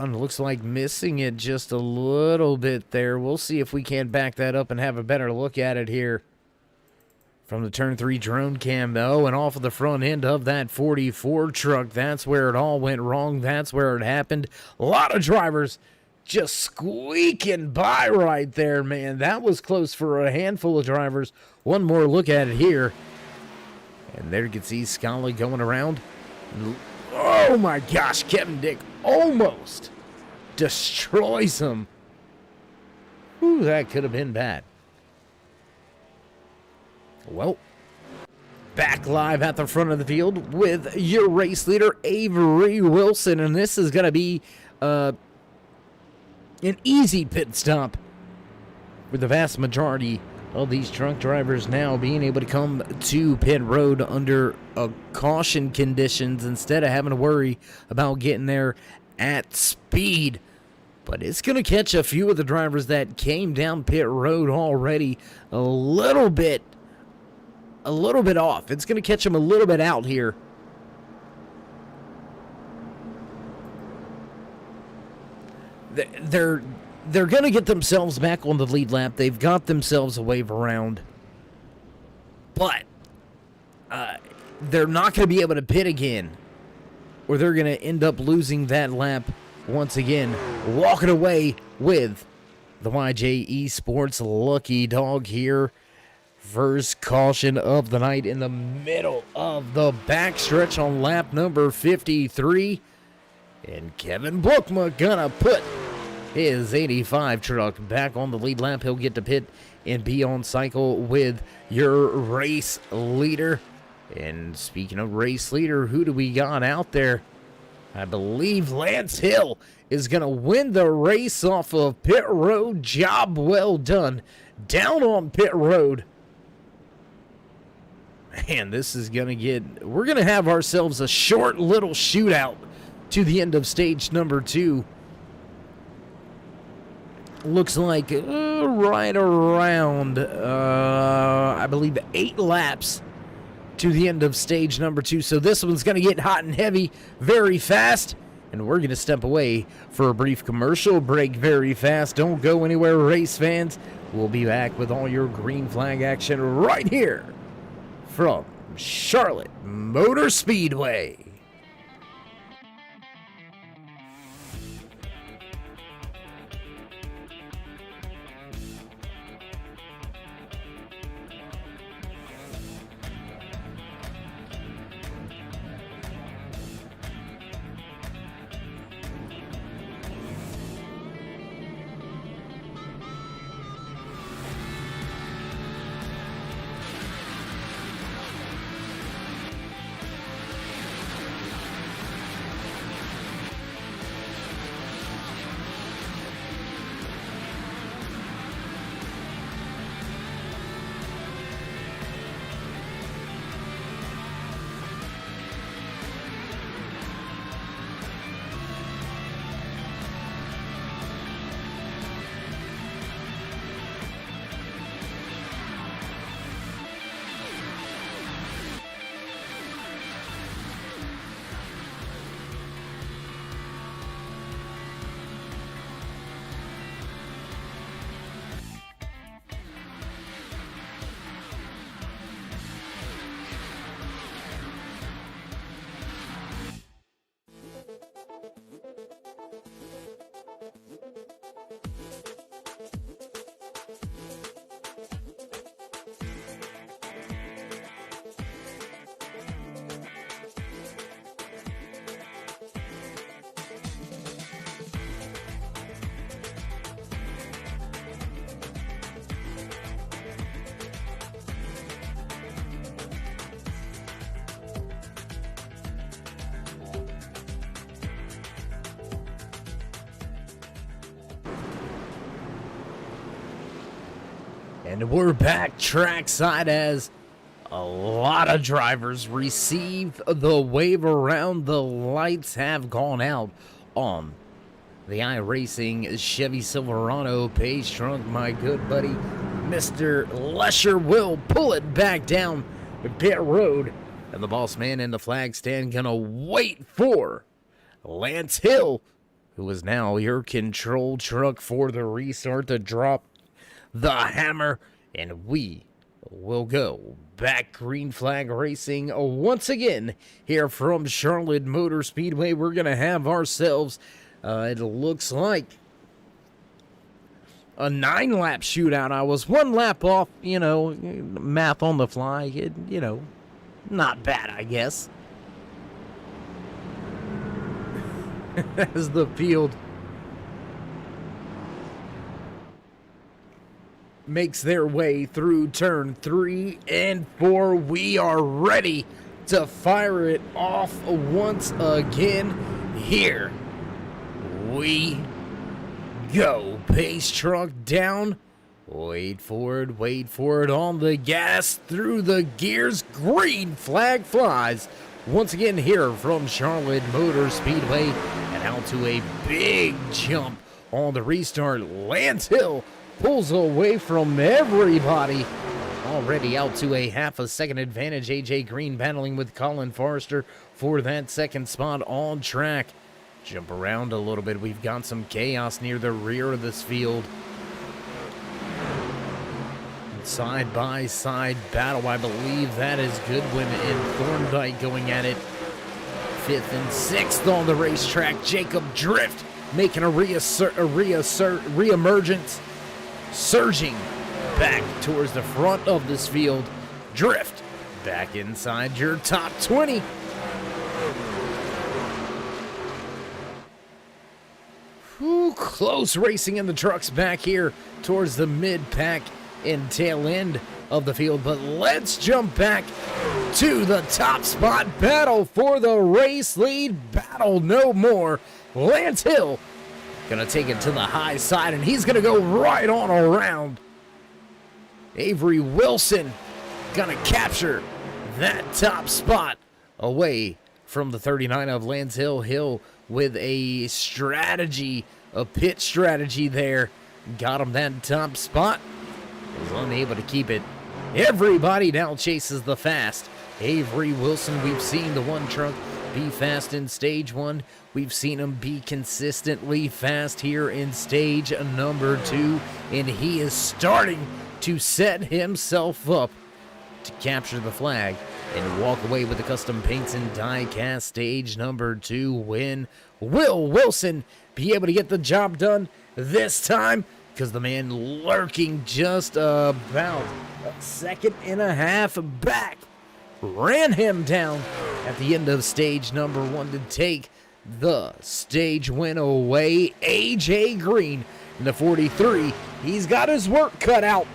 Looks like missing it just a little bit there. We'll see if we can't back that up and have a better look at it here from the turn 3 drone cam. Oh, and off of the front end of that 44 truck. That's where it all went wrong. That's where it happened. A lot of drivers just squeaking by right there, man. That was close for a handful of drivers. One more look at it here. And there you can see Scala going around. Oh my gosh, Kevin Dick almost destroys him. Ooh, that could have been bad. Well, back live at the front of the field with your race leader, Avery Wilson. And this is going to be an easy pit stop with the vast majority of these truck drivers now being able to come to pit road under caution conditions instead of having to worry about getting there at speed. But it's going to catch a few of the drivers that came down pit road already a little bit off. It's going to catch them a little bit out here. They're going to get themselves back on the lead lap. They've got themselves a wave around. But they're not going to be able to pit again, or they're going to end up losing that lap once again, walking away with the YJ Esports lucky dog here. First caution of the night in the middle of the backstretch on lap number 53. And Kevin Bookma gonna put his 85 truck back on the lead lap. He'll get to pit and be on cycle with your race leader. And speaking of race leader, who do we got out there? I believe Lance Hill is going to win the race off of pit road. Job well done. Down on pit road. Man, this is going to get... We're going to have ourselves a short little shootout to the end of stage number 2. Looks like right around, I believe, 8 laps to the end of stage number 2. So this one's going to get hot and heavy very fast. And we're going to step away for a brief commercial break very fast. Don't go anywhere, race fans. We'll be back with all your green flag action right here from Charlotte Motor Speedway. And we're back trackside as a lot of drivers receive the wave around. The lights have gone out on the iRacing Chevy Silverado Pace Trunk. My good buddy, Mr. Lesher, will pull it back down pit road. And the boss man in the flag stand gonna wait for Lance Hill, who is now your control truck for the restart, to drop the hammer, and we will go back green flag racing once again here from Charlotte Motor Speedway. We're going to have ourselves, it looks like, a 9-lap shootout. I was 1 lap off, math on the fly, not bad, I guess. As the field makes their way through turn 3 and 4. We are ready to fire it off once again. Here we go. Pace truck down. Wait for it on the gas, through the gears. Green flag flies once again here from Charlotte Motor Speedway, and out to a big jump on the restart. Lance Hill pulls away from everybody. Already out to a half a second advantage. AJ Green battling with Colin Forrester for that second spot on track. Jump around a little bit. We've got some chaos near the rear of this field. Side by side battle. I believe that is Goodwin and Thorndike going at it. 5th and 6th on the racetrack. Jacob Drift making a reemergence surging back towards the front of this field. Drift back inside your top 20. Ooh, close racing in the trucks back here towards the mid-pack and tail end of the field. But let's jump back to the top spot. Battle for the race lead. Battle no more. Lance Hill gonna take it to the high side, and he's gonna go right on around. Avery Wilson gonna capture that top spot away from the 39 of Lance Hill. Hill with a strategy, a pit strategy there. Got him that top spot. Was unable to keep it. Everybody now chases the fast. Avery Wilson, we've seen the one truck be fast in stage 1. We've seen him be consistently fast here in stage number 2. And he is starting to set himself up to capture the flag and walk away with the custom paints and die cast stage number 2 win. Will Wilson be able to get the job done this time? Because the man lurking just about a second and a half back ran him down at the end of stage number 1 to take the stage win away. AJ Green in the 43. He's got his work cut out,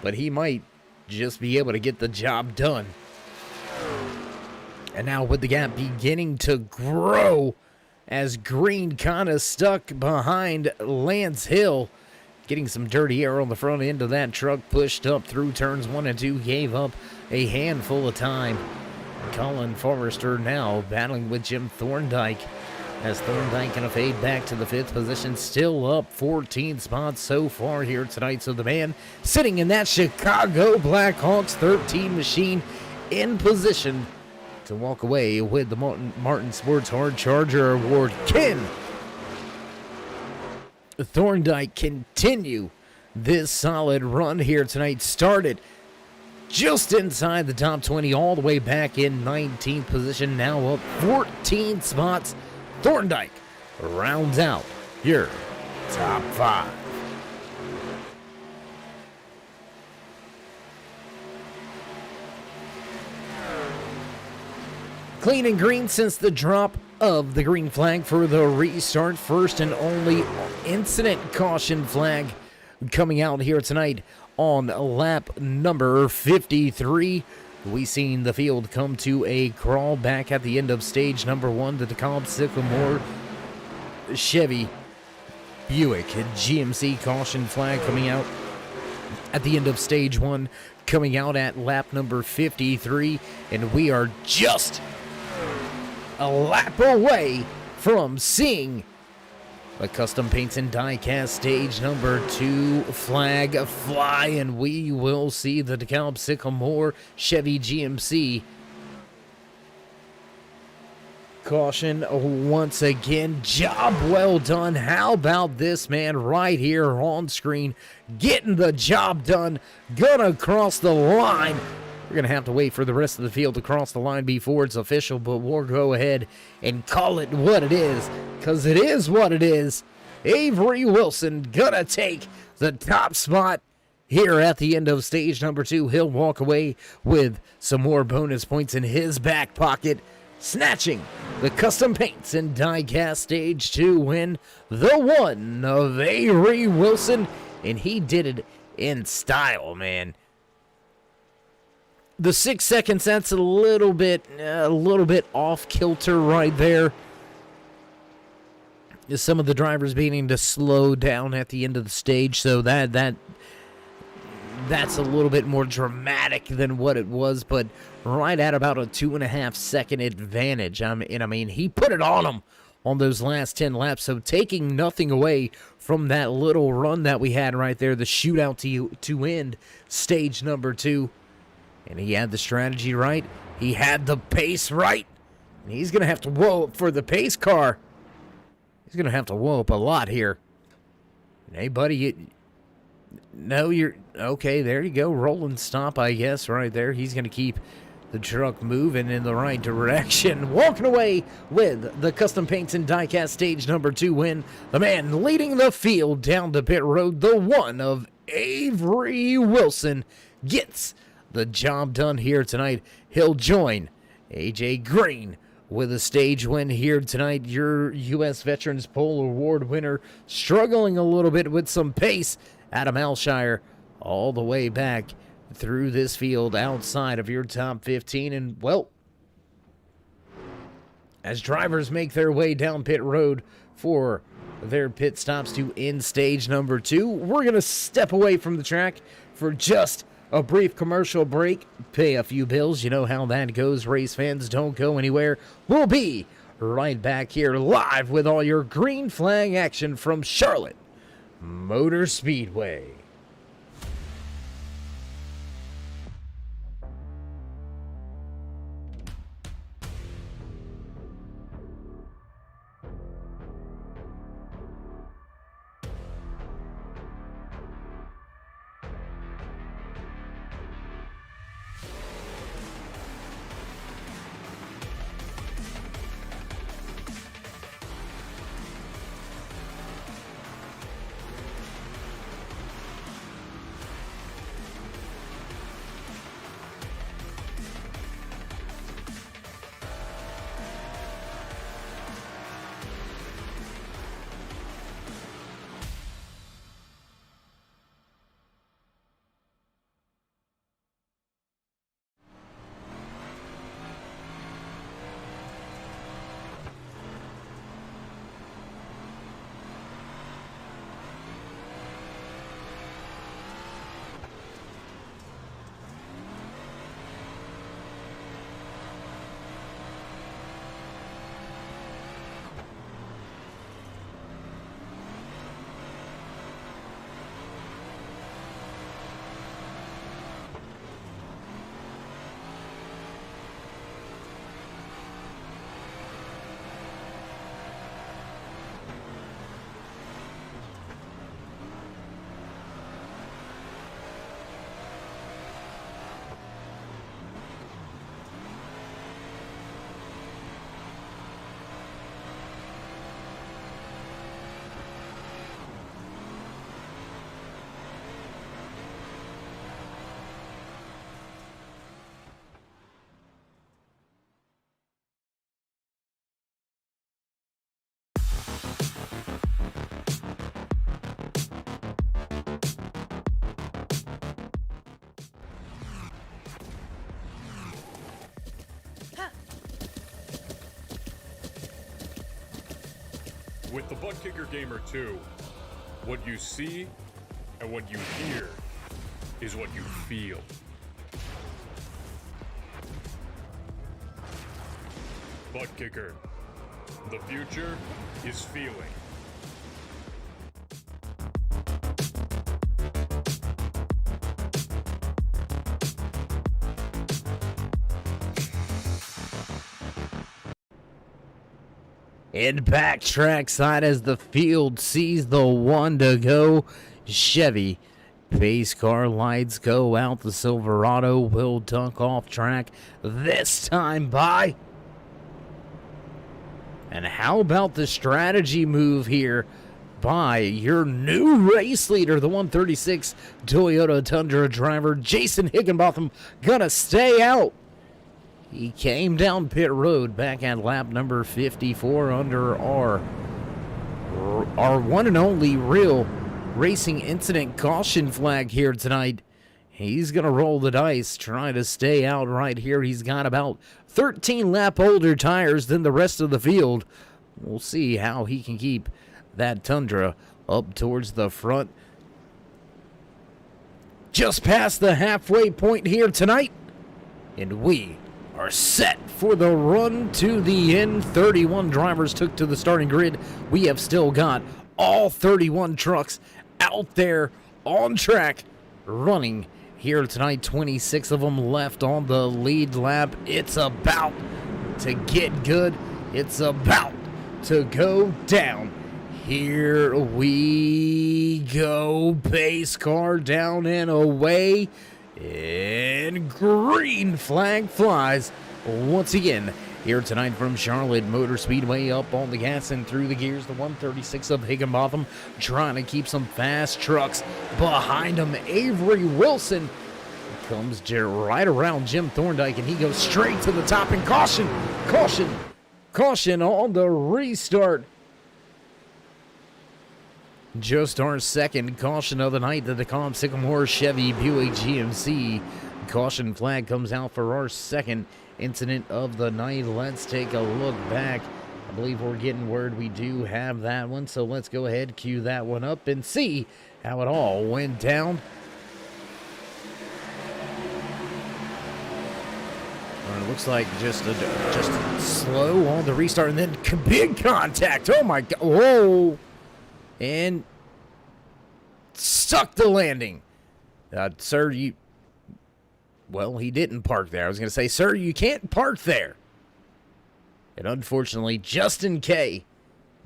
but he might just be able to get the job done. And now with the gap beginning to grow as Green kind of stuck behind Lance Hill, getting some dirty air on the front end of that truck, pushed up through turns 1 and 2, gave up a handful of time. Colin Forrester now battling with Jim Thorndike, as Thorndike going to fade back to the 5th position, still up 14 spots so far here tonight. So the man sitting in that Chicago Blackhawks 13 machine in position to walk away with the Martin Sports Hard Charger Award. Can Thorndike continue this solid run here tonight? Started just inside the top 20, all the way back in 19th position, now up 14 spots. Thorndike rounds out your top 5. Clean and green since the drop of the green flag for the restart. First and only incident caution flag coming out here tonight on lap number 53. We seen the field come to a crawl back at the end of stage number 1. The DeKalb Sycamore Chevy Buick GMC caution flag coming out at the end of stage 1, coming out at lap number 53. And we are just a lap away from seeing the custom paints and die cast stage number 2 flag fly, and we will see the DeKalb Sycamore Chevy GMC caution once again. Job well done. How about this man right here on screen getting the job done? Gonna cross the line. We're going to have to wait for the rest of the field to cross the line before it's official, but we'll go ahead and call it what it is, because it is what it is. Avery Wilson going to take the top spot here at the end of stage number 2. He'll walk away with some more bonus points in his back pocket, snatching the custom paints and die cast stage 2 win, the one of Avery Wilson, and he did it in style, man. The 6 seconds, that's a little bit off kilter right there. Some of the drivers beginning to slow down at the end of the stage, so that's a little bit more dramatic than what it was, but right at about a 2.5 second advantage. I mean, he put it on him on those last 10 laps, so taking nothing away from that little run that we had right there, the shootout to end stage number 2. And he had the strategy right. He had the pace right. And he's going to have to whoa up for the pace car. He's going to have to whoa up a lot here. Hey, buddy, no, you're... Okay, there you go. Rolling stop, I guess, right there. He's going to keep the truck moving in the right direction. Walking away with the custom paints and diecast stage number 2 win. The man leading the field down to pit road, the one of Avery Wilson gets the job done here tonight. He'll join AJ Green with a stage win here tonight. Your U.S. Veterans Pole Award winner, struggling a little bit with some pace. Adam Alshire all the way back through this field outside of your top 15. And, well, as drivers make their way down pit road for their pit stops to end stage number 2, we're going to step away from the track for just a brief commercial break, pay a few bills. You know how that goes, race fans. Don't go anywhere. We'll be right back here live with all your green flag action from Charlotte Motor Speedway. With the Butt Kicker Gamer 2, what you see and what you hear is what you feel. Butt Kicker. The future is feeling. And back trackside as the field sees the one to go. Chevy pace car lights go out. The Silverado will dunk off track, this time by. And how about the strategy move here by your new race leader, the 136 Toyota Tundra driver, Jason Higginbotham, gonna stay out. He came down pit road back at lap number 54 under our one and only real racing incident caution flag here tonight. He's going to roll the dice, trying to stay out right here. He's got about 13 lap older tires than the rest of the field. We'll see how he can keep that Tundra up towards the front. Just past the halfway point here tonight, and we are set for the run to the end. 31 drivers took to the starting grid. We have still got all 31 trucks out there on track running here tonight. 26 of them left on the lead lap. It's about to get good. It's about to go down. Here we go. Pace car down and away. And green flag flies once again here tonight from Charlotte Motor Speedway. Up on the gas and through the gears, the 136 of Higginbotham trying to keep some fast trucks behind him. Avery Wilson comes right around Jim Thorndike, and he goes straight to the top. And caution on the restart. Just our second caution of the night. The DeKalb Sycamore Chevy Buick GMC caution flag comes out for our second incident of the night. Let's take a look back. I believe we're getting word we do have that one, so let's go ahead, cue that one up, and see how it all went down. It looks like just slow on the restart, and then big contact. Oh my God! Whoa! And stuck the landing. Sir, well, he didn't park there. I was going to say, sir, you can't park there. And unfortunately, Justin K.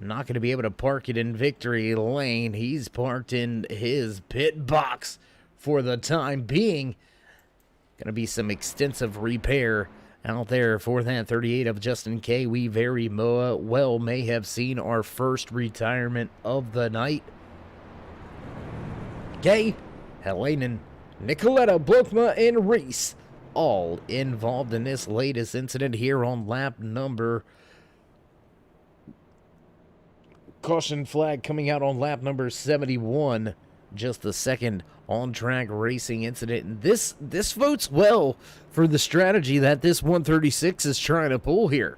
not going to be able to park it in victory lane. He's parked in his pit box for the time being. Going to be some extensive repair out there for that 38 of Justin K. We very well may have seen our first retirement of the night. K, Helanen, Nicoletta, Blokma, and Reese all involved in this latest incident here on lap number... Caution flag coming out on lap number 71. Just the second on-track racing incident. And this votes well for the strategy that this 136 is trying to pull here.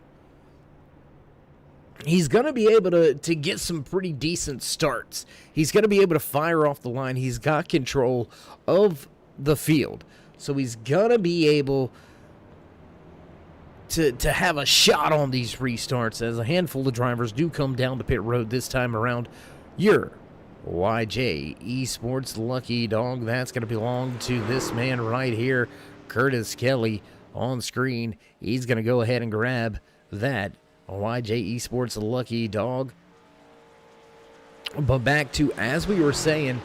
He's going to be able to get some pretty decent starts. He's going to be able to fire off the line. He's got control of the field. So he's going to be able to have a shot on these restarts, as a handful of drivers do come down to pit road this time around. Your YJ Esports lucky dog, that's going to belong to this man right here, Curtis Kelly, on screen. He's going to go ahead and grab that YJ Esports lucky dog. But back to, as we were saying,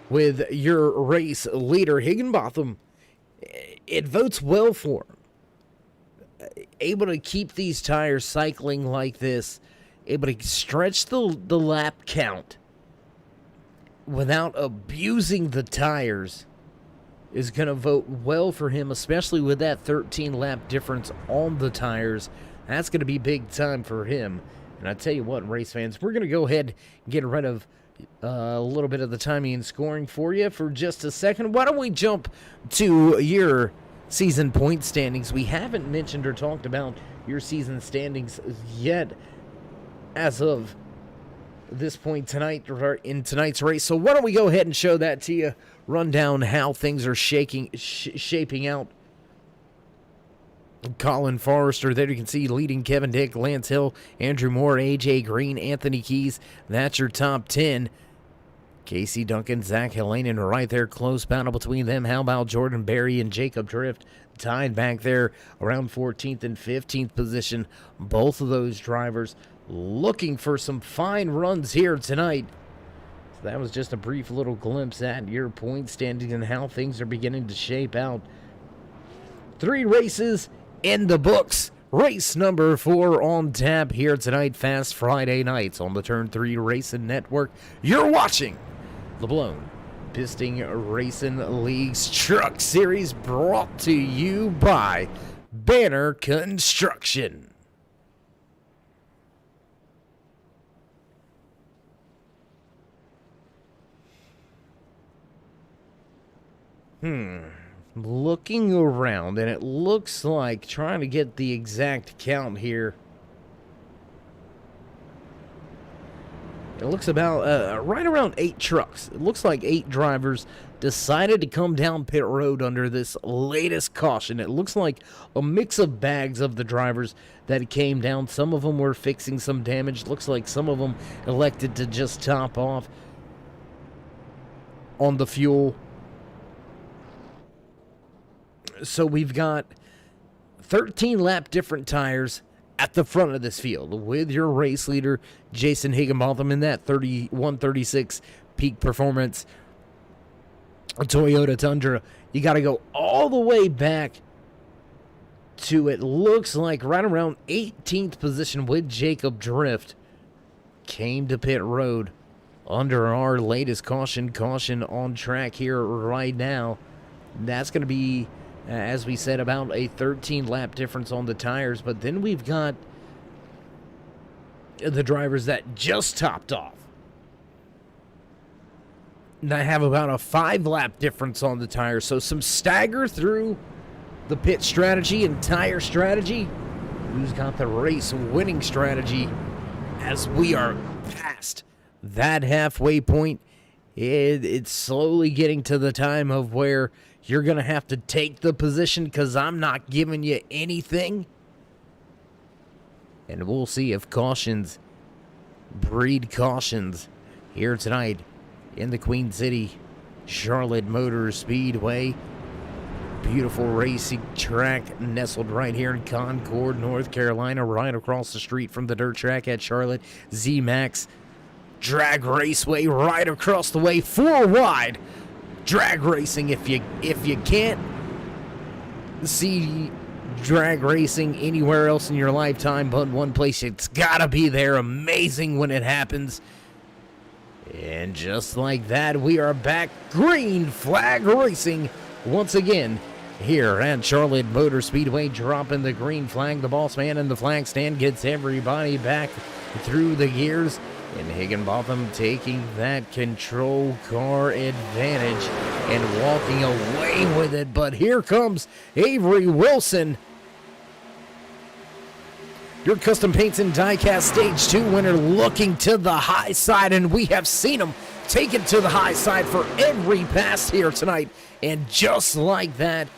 with your race leader, Higginbotham, it votes well for him. Able to keep these tires cycling like this, able to stretch the lap count without abusing the tires, is going to vote well for him, especially with that 13 lap difference on the tires. That's going to be big time for him. And I tell you what, race fans, we're going to go ahead and get rid of a little bit of the timing and scoring for you for just a second. Why don't we jump to your season point standings? We haven't mentioned or talked about your season standings yet as of this point tonight, or in tonight's race. So why don't we go ahead and show that to you, run down how things are shaping out. Colin Forrester, there you can see leading Kevin Dick, Lance Hill, Andrew Moore, AJ Green, Anthony Keys. That's your top 10. Casey Duncan, Zach Helanen right there, close battle between them. How about Jordan Berry and Jacob Drift tied back there around 14th and 15th position? Both of those drivers looking for some fine runs here tonight. So that was just a brief little glimpse at your point standing and how things are beginning to shape out. 3 races in the books. Race number 4 on tap here tonight. Fast Friday nights on the Turn 3 Racing Network. You're watching the Blown Piston Racing League's Truck Series, brought to you by Banner Construction. Looking around, and it looks like, trying to get the exact count here, it looks about right around 8 trucks. It looks like 8 drivers decided to come down pit road under this latest caution. It looks like a mix of bags of the drivers that came down. Some of them were fixing some damage. Looks like some of them elected to just top off on the fuel. So we've got 13 lap different tires at the front of this field, with your race leader, Jason Higginbotham, in that 136 peak performance Toyota Tundra. You got to go all the way back to, it looks like, right around 18th position with Jacob Drift, came to pit road under our latest caution on track here right now. That's going to be, as we said, about a 13 lap difference on the tires. But then we've got the drivers that just topped off. And I have about a 5 lap difference on the tires. So some stagger through the pit strategy and tire strategy. Who's got the race winning strategy as we are past that halfway point? It's slowly getting to the time of where you're going to have to take the position because I'm not giving you anything. And we'll see if cautions breed cautions here tonight in the Queen City Charlotte Motor Speedway. Beautiful racing track nestled right here in Concord, North Carolina, right across the street from the dirt track at Charlotte. Z-Max Drag Raceway right across the way, 4 wide. Drag racing, if you can't see drag racing anywhere else in your lifetime but one place, it's gotta be there. Amazing when it happens. And just like that, we are back. Green flag racing once again here at Charlotte Motor Speedway, dropping the green flag. The boss man in the flag stand gets everybody back through the gears. And Higginbotham taking that control car advantage and walking away with it. But here comes Avery Wilson, your custom paints and diecast stage 2 winner, looking to the high side. And we have seen him take it to the high side for every pass here tonight. And just like that,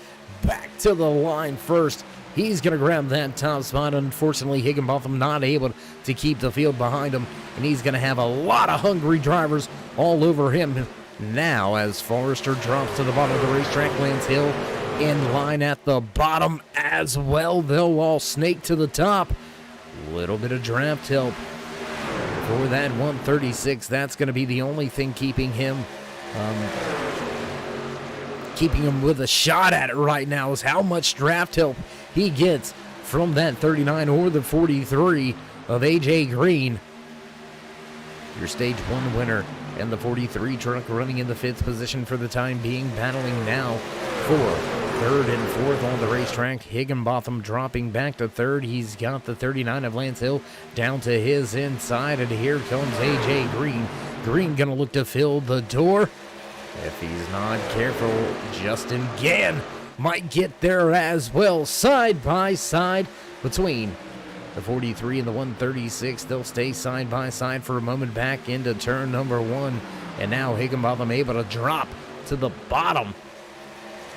back to the line first. He's going to grab that top spot. Unfortunately, Higginbotham not able to keep the field behind him. And he's going to have a lot of hungry drivers all over him now as Forrester drops to the bottom of the racetrack. Lance Hill in line at the bottom as well. They'll all snake to the top. A little bit of draft help for that 136. That's going to be the only thing keeping him with a shot at it right now, is how much draft help he gets from that 39 or the 43 of AJ Green. Your stage 1 winner and the 43 truck running in the 5th position for the time being, battling now for 3rd and 4th on the racetrack. Higginbotham dropping back to 3rd. He's got the 39 of Lance Hill down to his inside, and here comes AJ Green. Green gonna look to fill the door. If he's not careful, Justin Gann might get there as well. Side by side between the 43 and the 136. They'll stay side by side for a moment back into turn number 1. And now Higginbotham able to drop to the bottom.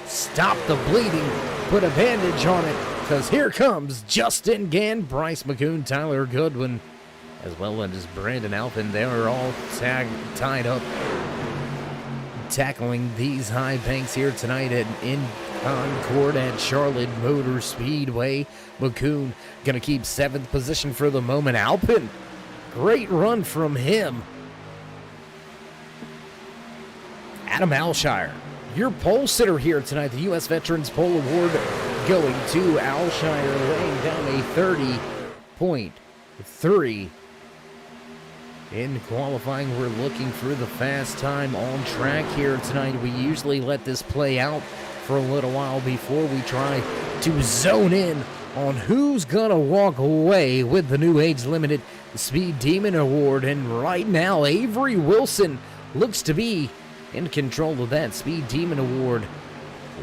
Stop the bleeding. Put a bandage on it, because here comes Justin Gann, Bryce McCoon, Tyler Goodwin, as well as Brandon Alpin. They're all tied up, tackling these high banks here tonight in Concord at Charlotte Motor Speedway. McCoon gonna keep 7th position for the moment. Alpin, great run from him. Adam Alshire, your pole sitter here tonight. The U.S. Veterans Pole Award going to Alshire, laying down a 30.3. In qualifying, we're looking for the fast time on track here tonight. We usually let this play out for a little while before we try to zone in on who's gonna walk away with the New Age Limited Speed Demon Award. And right now, Avery Wilson looks to be in control of that Speed Demon Award.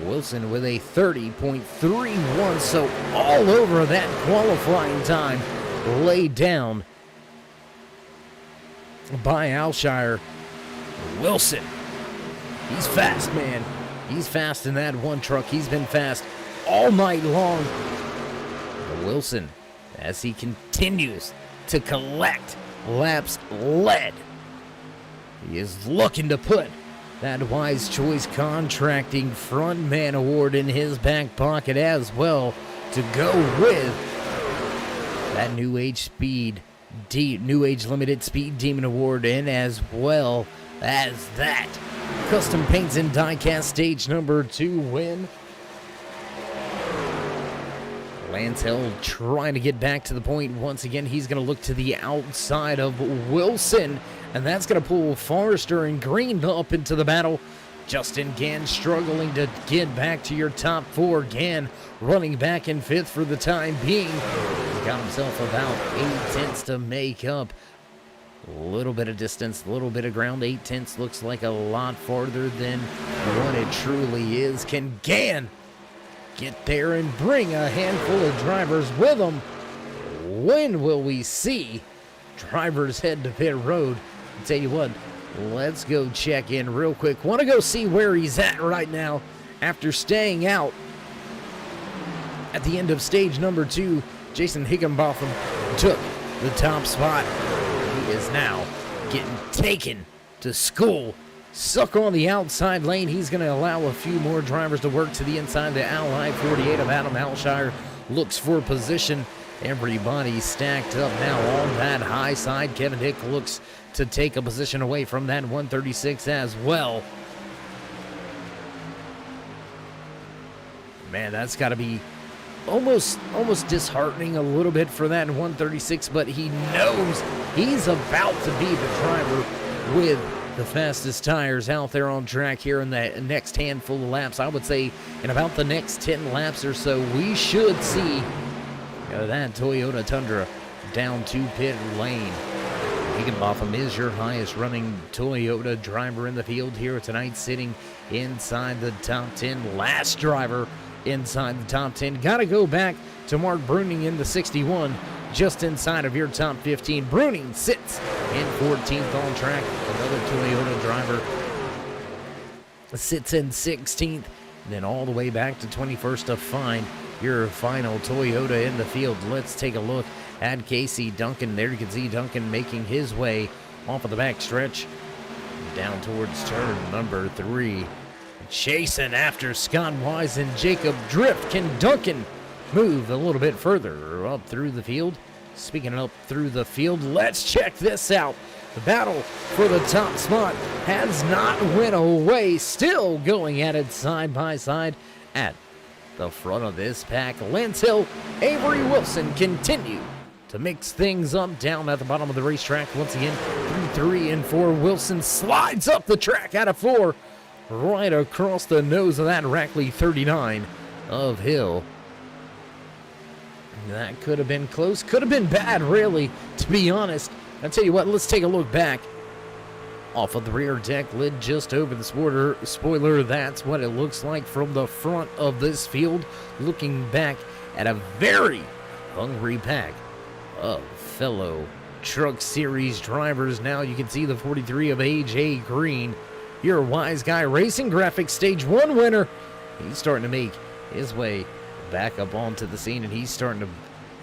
Wilson with a 30.31, so all over that qualifying time laid down by Alshire. Wilson, he's fast, man. He's fast in that one truck. He's been fast all night long. Wilson, as he continues to collect laps led, he is looking to put that Wise Choice Contracting Frontman Award in his back pocket as well, to go with that New Age Limited Speed Demon Award, and as well as that Custom Paints and Diecast Stage number 2 win. Lance Hill trying to get back to the point. Once again, he's going to look to the outside of Wilson, and that's going to pull Forrester and Green up into the battle. Justin Gann struggling to get back to your top four. Gann running back in fifth for the time being. He's got himself about 8/10 to make up. A little bit of distance, a little bit of ground. 8/10 looks like a lot farther than what it truly is. Can Gann get there and bring a handful of drivers with him? When will we see drivers head to pit road? I'll tell you what, let's go check in real quick. Want to go see where he's at right now after staying out at the end of stage number 2. Jason Higginbotham took the top spot. He is now getting taken to school. Suck on the outside lane. He's going to allow a few more drivers to work to the inside. The Ally 48 of Adam Alshire looks for position. Everybody stacked up now on that high side. Kevin Hick looks to take a position away from that 136 as well. Man, that's got to be almost disheartening a little bit for that 136, but he knows he's about to be the driver with the fastest tires out there on track here in the next handful of laps. I would say in about the next 10 laps or so, we should see that Toyota Tundra down to pit lane. Higginbotham is your highest running Toyota driver in the field here tonight, sitting inside the top 10. Last driver inside the top 10. Got to go back to Mark Bruning in the 61, just inside of your top 15. Bruning sits in 14th on track. Another Toyota driver sits in 16th. Then all the way back to 21st to find your final Toyota in the field. Let's take a look at Casey Duncan. There you can see Duncan making his way off of the back stretch down towards turn number 3. Chasing after Scott Wise and Jacob Drift. Can Duncan move a little bit further up through the field? Speaking of up through the field, let's check this out. The battle for the top spot has not went away. Still going at it side by side at the front of this pack. Lance Hill, Avery Wilson continue to mix things up down at the bottom of the racetrack. Once again, 3 and 4. Wilson slides up the track out of 4. Right across the nose of that Rackley 39 of Hill. That could have been close. Could have been bad, really, to be honest. I'll tell you what, let's take a look back. Off of the rear deck lid, just over the spoiler. That's what it looks like from the front of this field. Looking back at a very hungry pack of fellow Truck Series drivers. Now you can see the 43 of AJ Green, your Wise Guy Racing Graphics Stage 1 winner. He's starting to make his way back up onto the scene, and he's starting to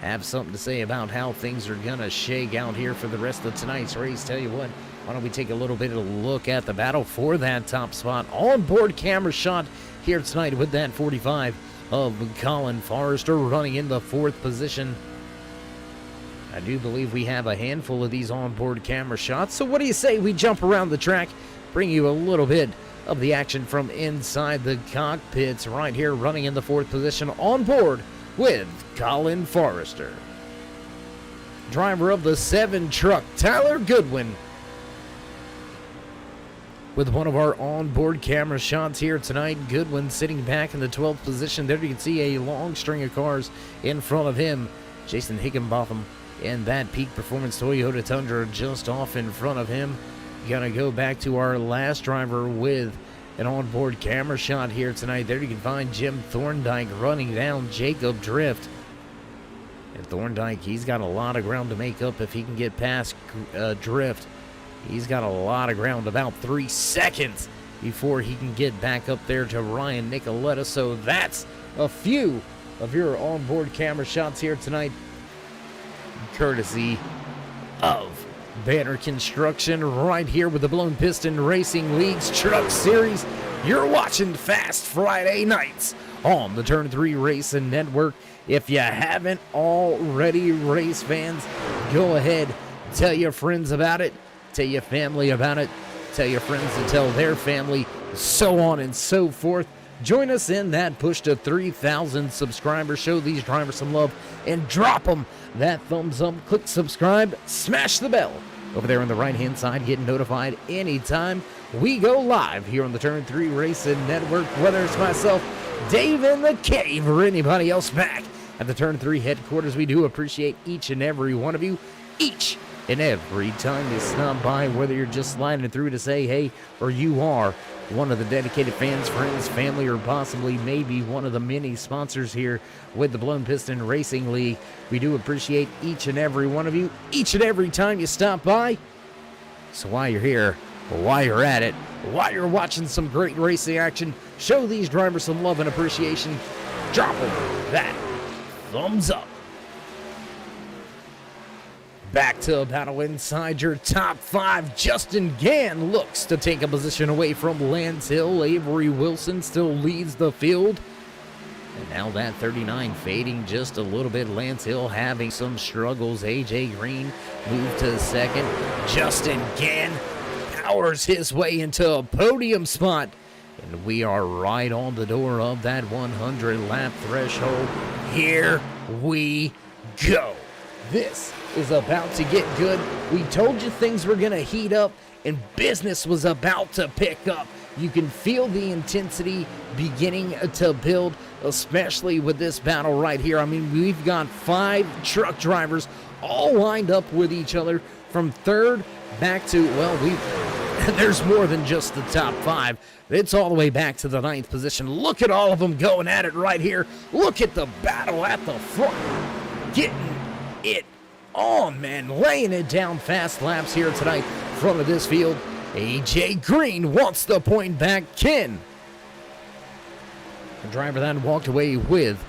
have something to say about how things are going to shake out here for the rest of tonight's race. Tell you what, why don't we take a little bit of a look at the battle for that top spot. On-board camera shot here tonight with that 45 of Colin Forrester running in the 4th position. I do believe we have a handful of these on-board camera shots, so what do you say we jump around the track, bring you a little bit of the action from inside the cockpits right here, running in the 4th position on board with Colin Forrester. Driver of the 7 truck, Tyler Goodwin, with one of our onboard camera shots here tonight. Goodwin sitting back in the 12th position. There you can see a long string of cars in front of him. Jason Higginbotham in that Peak Performance Toyota Tundra just off in front of him. Gonna go back to our last driver with an onboard camera shot here tonight. There you can find Jim Thorndike running down Jacob Drift. And Thorndike, he's got a lot of ground to make up if he can get past Drift. He's got a lot of ground, about 3 seconds before he can get back up there to Ryan Nicoletta. So that's a few of your onboard camera shots here tonight, courtesy of Banner Construction, right here with the Blown Piston Racing League's Truck Series. You're watching Fast Friday nights on the Turn 3 Racing Network. If you haven't already, race fans, go ahead, tell your friends about it, tell your family about it, tell your friends to tell their family, so on and so forth. Join us in that push to 3,000 subscribers. Show these drivers some love and drop them that thumbs up. Click subscribe, smash the bell over there on the right-hand side. Get notified anytime we go live here on the Turn 3 Racing Network, whether it's myself, Dave in the Cave, or anybody else back at the Turn 3 headquarters. We do appreciate each and every one of you, each and every time you stop by, whether you're just sliding through to say hey, or you are one of the dedicated fans, friends, family, or possibly maybe one of the many sponsors here with the Blown Piston Racing League. We do appreciate each and every one of you, each and every time you stop by. So while you're here, while you're at it, while you're watching some great racing action, show these drivers some love and appreciation. Drop them that thumbs up. Back to a battle inside your top 5. Justin Gann looks to take a position away from Lance Hill. Avery Wilson still leads the field. And now that 39 fading just a little bit. Lance Hill having some struggles. AJ Green moved to second. Justin Gann powers his way into a podium spot. And we are right on the door of that 100 lap threshold. Here we go. This is about to get good. We told you things were going to heat up and business was about to pick up. You can feel the intensity beginning to build, especially with this battle right here. I mean, we've got 5 truck drivers all lined up with each other from third back to, well, there's more than just the top 5. It's all the way back to the 9th position. Look at all of them going at it right here. Look at the battle at the front. Getting it on, man. Laying it down fast laps here tonight. Front of this field, AJ Green wants the point back. Ken, the driver that walked away with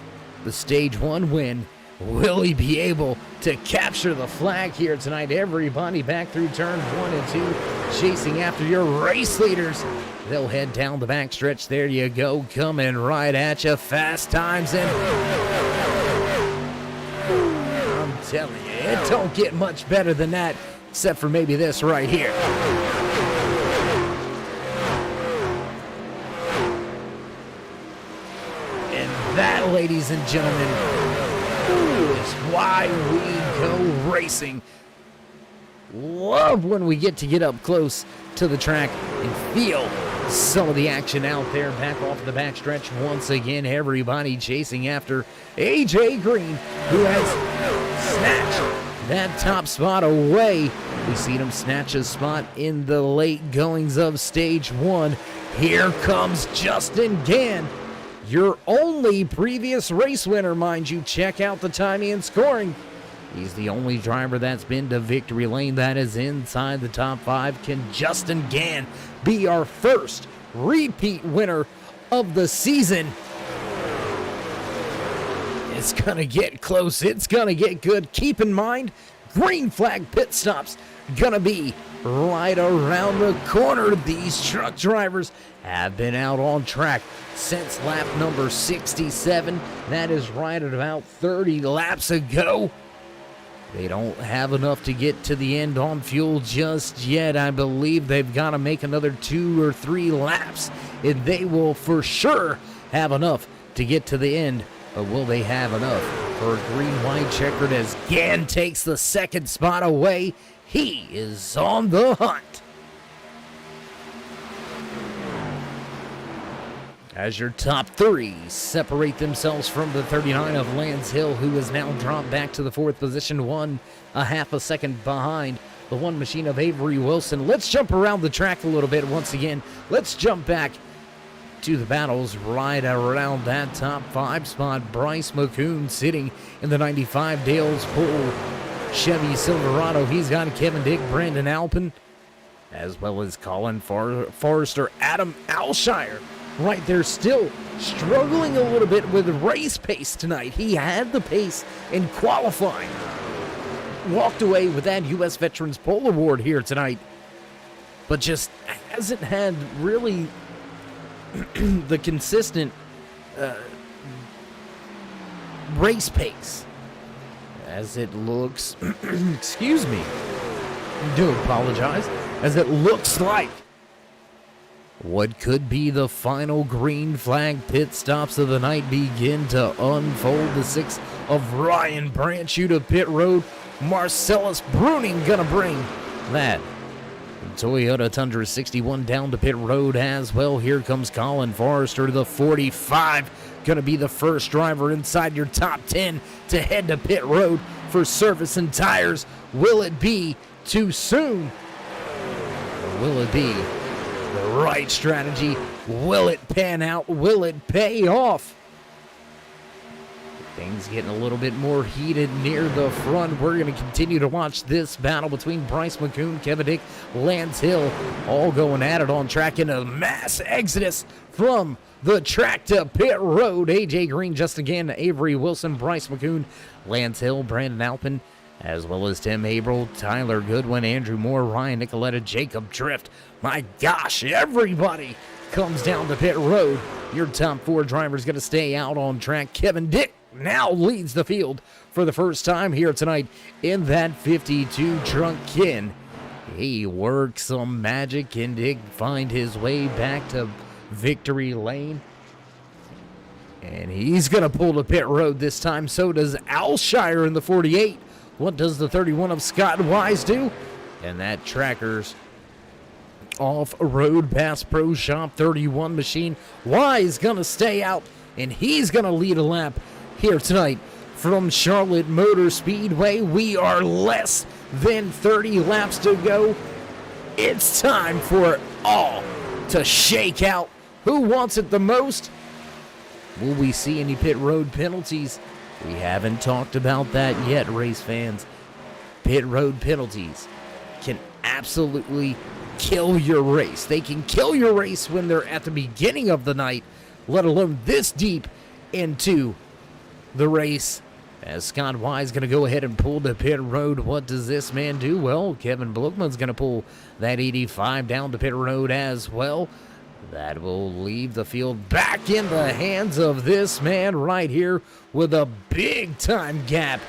the stage 1 win. Will he be able to capture the flag here tonight? Everybody back through turn 1 and 2, chasing after your race leaders. They'll head down the backstretch. There you go, coming right at you. Fast times, and I'm telling you, it don't get much better than that, except for maybe this right here. And that, ladies and gentlemen, is why we go racing. Love when we get up close to the track and feel some of the action out there. Back off the backstretch once again. Everybody chasing after AJ Green, who has snatched that top spot away. We seen him snatch a spot in the late goings of stage 1. Here comes Justin Gann, your only previous race winner, mind you. Check out the timing and scoring. He's the only driver that's been to victory lane that is inside the top 5. Can Justin Gann be our first repeat winner of the season? It's going to get close. It's going to get good. Keep in mind, green flag pit stops going to be right around the corner. These truck drivers have been out on track since lap number 67. That is right at about 30 laps ago. They don't have enough to get to the end on fuel just yet. I believe they've got to make another 2 or 3 laps, and they will for sure have enough to get to the end. But will they have enough for a green-white checkered as Gann takes the second spot away? He is on the hunt. As your top 3 separate themselves from the 39 of Lance Hill, who has now dropped back to the 4th position, 1.5 seconds behind the one machine of Avery Wilson. Let's jump around the track a little bit once again. Let's jump back to the battles right around that top 5 spot. Bryce McCoon sitting in the 95 Dales Pool Chevy Silverado. He's got Kevin Dick, Brandon Alpin, as well as Colin Forrester, Adam Alshire. Right there, still struggling a little bit with race pace tonight. He had the pace in qualifying. Walked away with that U.S. Veterans Pole Award here tonight, but just hasn't had really the consistent race pace. As it looks, excuse me, I do apologize, as it looks like What could be the final green flag pit stops of the night begin to unfold. The 6 of Ryan Branchew to pit road. Marcellus Bruning gonna bring that Toyota Tundra 61 down to pit road as well. Here comes Colin Forrester to the 45. Gonna be the first driver inside your top 10 to head to pit road for service and tires. Will it be too soon? Or will it be the right strategy? Will it pan out? Will it pay off? Things getting a little bit more heated near the front. We're going to continue to watch this battle between Bryce McCoon, Kevin Dick, Lance Hill, all going at it on track in a mass exodus from the track to pit road. AJ Green, Justin Gann, Avery Wilson, Bryce McCoon, Lance Hill, Brandon Alpin, as well as Tim Haberl, Tyler Goodwin, Andrew Moore, Ryan Nicoletta, Jacob Drift. My gosh, everybody comes down to pit road. Your top 4 drivers going to stay out on track. Kevin Dick now leads the field for the first time here tonight in that 52 truck. Ken, he works some magic. Can Dick find his way back to victory lane? And he's going to pull to pit road this time. So does Alshire in the 48. What does the 31 of Scott Wise do? And that tracker's off-road Bass Pro Shop 31 machine. Wise going to stay out, and he's going to lead a lap here tonight from Charlotte Motor Speedway. We are less than 30 laps to go. It's time for it all to shake out. Who wants it the most? Will we see any pit road penalties? We haven't talked about that yet, race fans. Pit road penalties can absolutely kill your race. They can kill your race when they're at the beginning of the night, let alone this deep into the race. As Scott Wise going to go ahead and pull to pit road. What does this man do? Well, Kevin Blukman's going to pull that 85 down to pit road as well. That will leave the field back in the hands of this man right here with a big-time gap.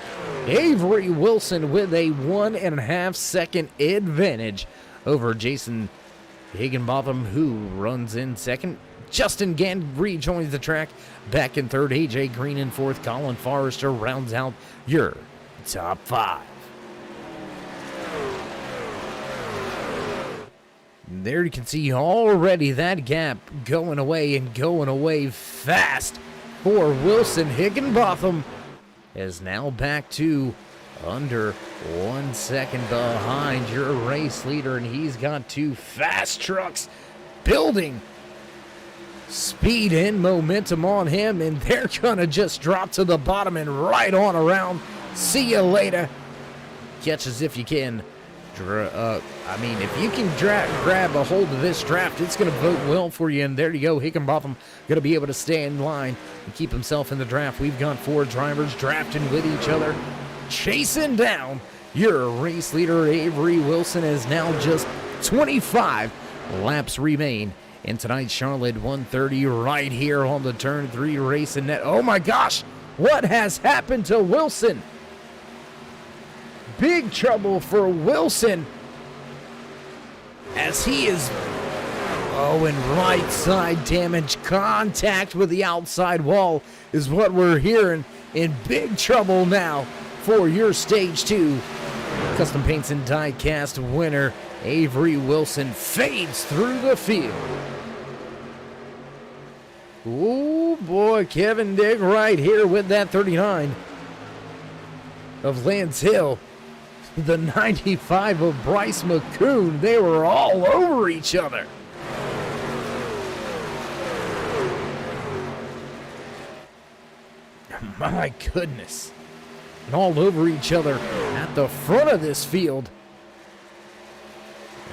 Avery Wilson with a 1.5 second advantage over Jason Higginbotham, who runs in second. Justin Gann rejoins the track back in third. AJ Green in fourth. Colin Forrester rounds out your top 5. There you can see already that gap going away and going away fast for Wilson. Higginbotham is now back to under 1 second behind your race leader, and he's got 2 fast trucks building speed and momentum on him, and they're gonna just drop to the bottom and right on around. See you later. Catch as if you can. If you can grab a hold of this draft, it's going to vote well for you. And there you go. Higginbotham going to be able to stay in line and keep himself in the draft. We've got 4 drivers drafting with each other, chasing down your race leader. Avery Wilson is now just 25 laps remain in tonight's Charlotte 130 right here on the Turn 3 Racing Net. Oh my gosh, what has happened to Wilson? Big trouble for Wilson as he is, and right side damage. Contact with the outside wall is what we're hearing. In big trouble now for your Stage 2 Custom Paints and Die Cast winner. Avery Wilson fades through the field. Oh boy, Kevin Dick right here with that 39 of Lance Hill. The 95 of Bryce McCoon. They were all over each other. My goodness. And all over each other at the front of this field.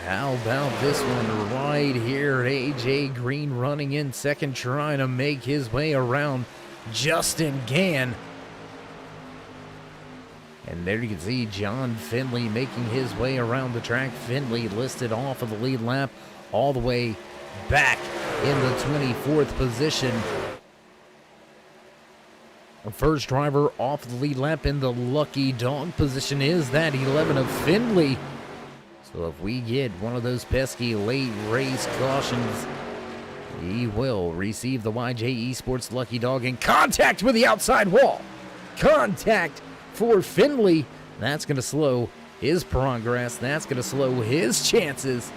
How about this one right here? AJ Green running in second, trying to make his way around Justin Gann. And there you can see John Finley making his way around the track. Finley listed off of the lead lap all the way back in the 24th position. The first driver off the lead lap in the lucky dog position is that 11 of Finley. So if we get one of those pesky late race cautions, He will receive the YJ Esports Lucky Dog in contact with the outside wall. Contact for Finley. That's going to slow his progress. That's going to slow his chances.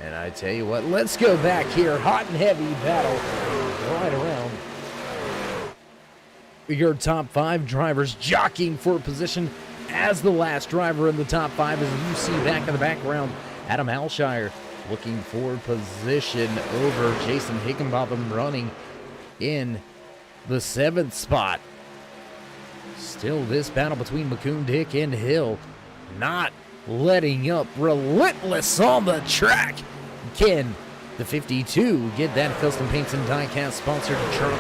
And I tell you what, let's go back here. Hot and heavy battle right around your top 5 drivers jockeying for position as the last driver in the top 5. As you see back in the background, Adam Alshire looking for position over Jason Higginbotham, running in the 7th spot. Still this battle between McCoon, Dick, and Hill not letting up, relentless on the track. Can the 52 get that custom paints and diecast sponsored truck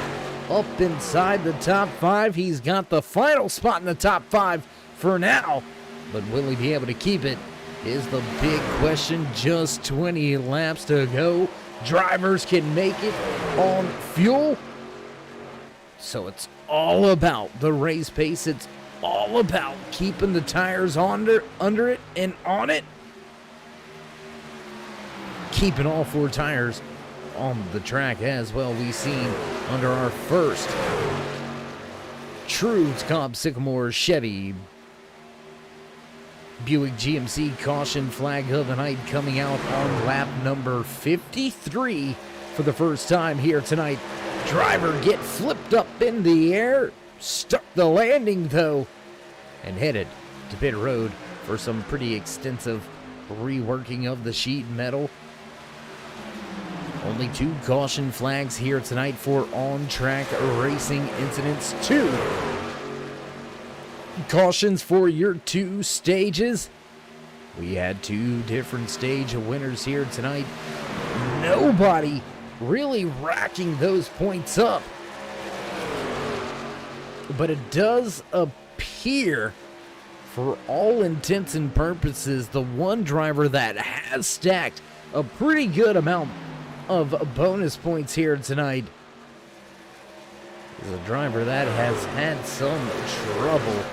up inside the top 5? He's got the final spot in the top 5 for now, but will he be able to keep it is the big question. Just 20 laps to go. Drivers can make it on fuel, so it's all about the race pace. It's all about keeping the tires under it and on it. Keeping all 4 tires on the track as well. We've seen under our first Trude's Cobb Sycamore Chevy Buick GMC caution flag of the night coming out on lap number 53 for the first time here tonight. Driver get flipped up in the air, stuck the landing though, and headed to pit road for some pretty extensive reworking of the sheet metal. Only 2 caution flags here tonight for on-track racing incidents. 2 cautions for your 2 stages. We had 2 different stage winners here tonight. Nobody really racking those points up. But it does appear, for all intents and purposes, the one driver that has stacked a pretty good amount of bonus points here tonight is a driver that has had some trouble.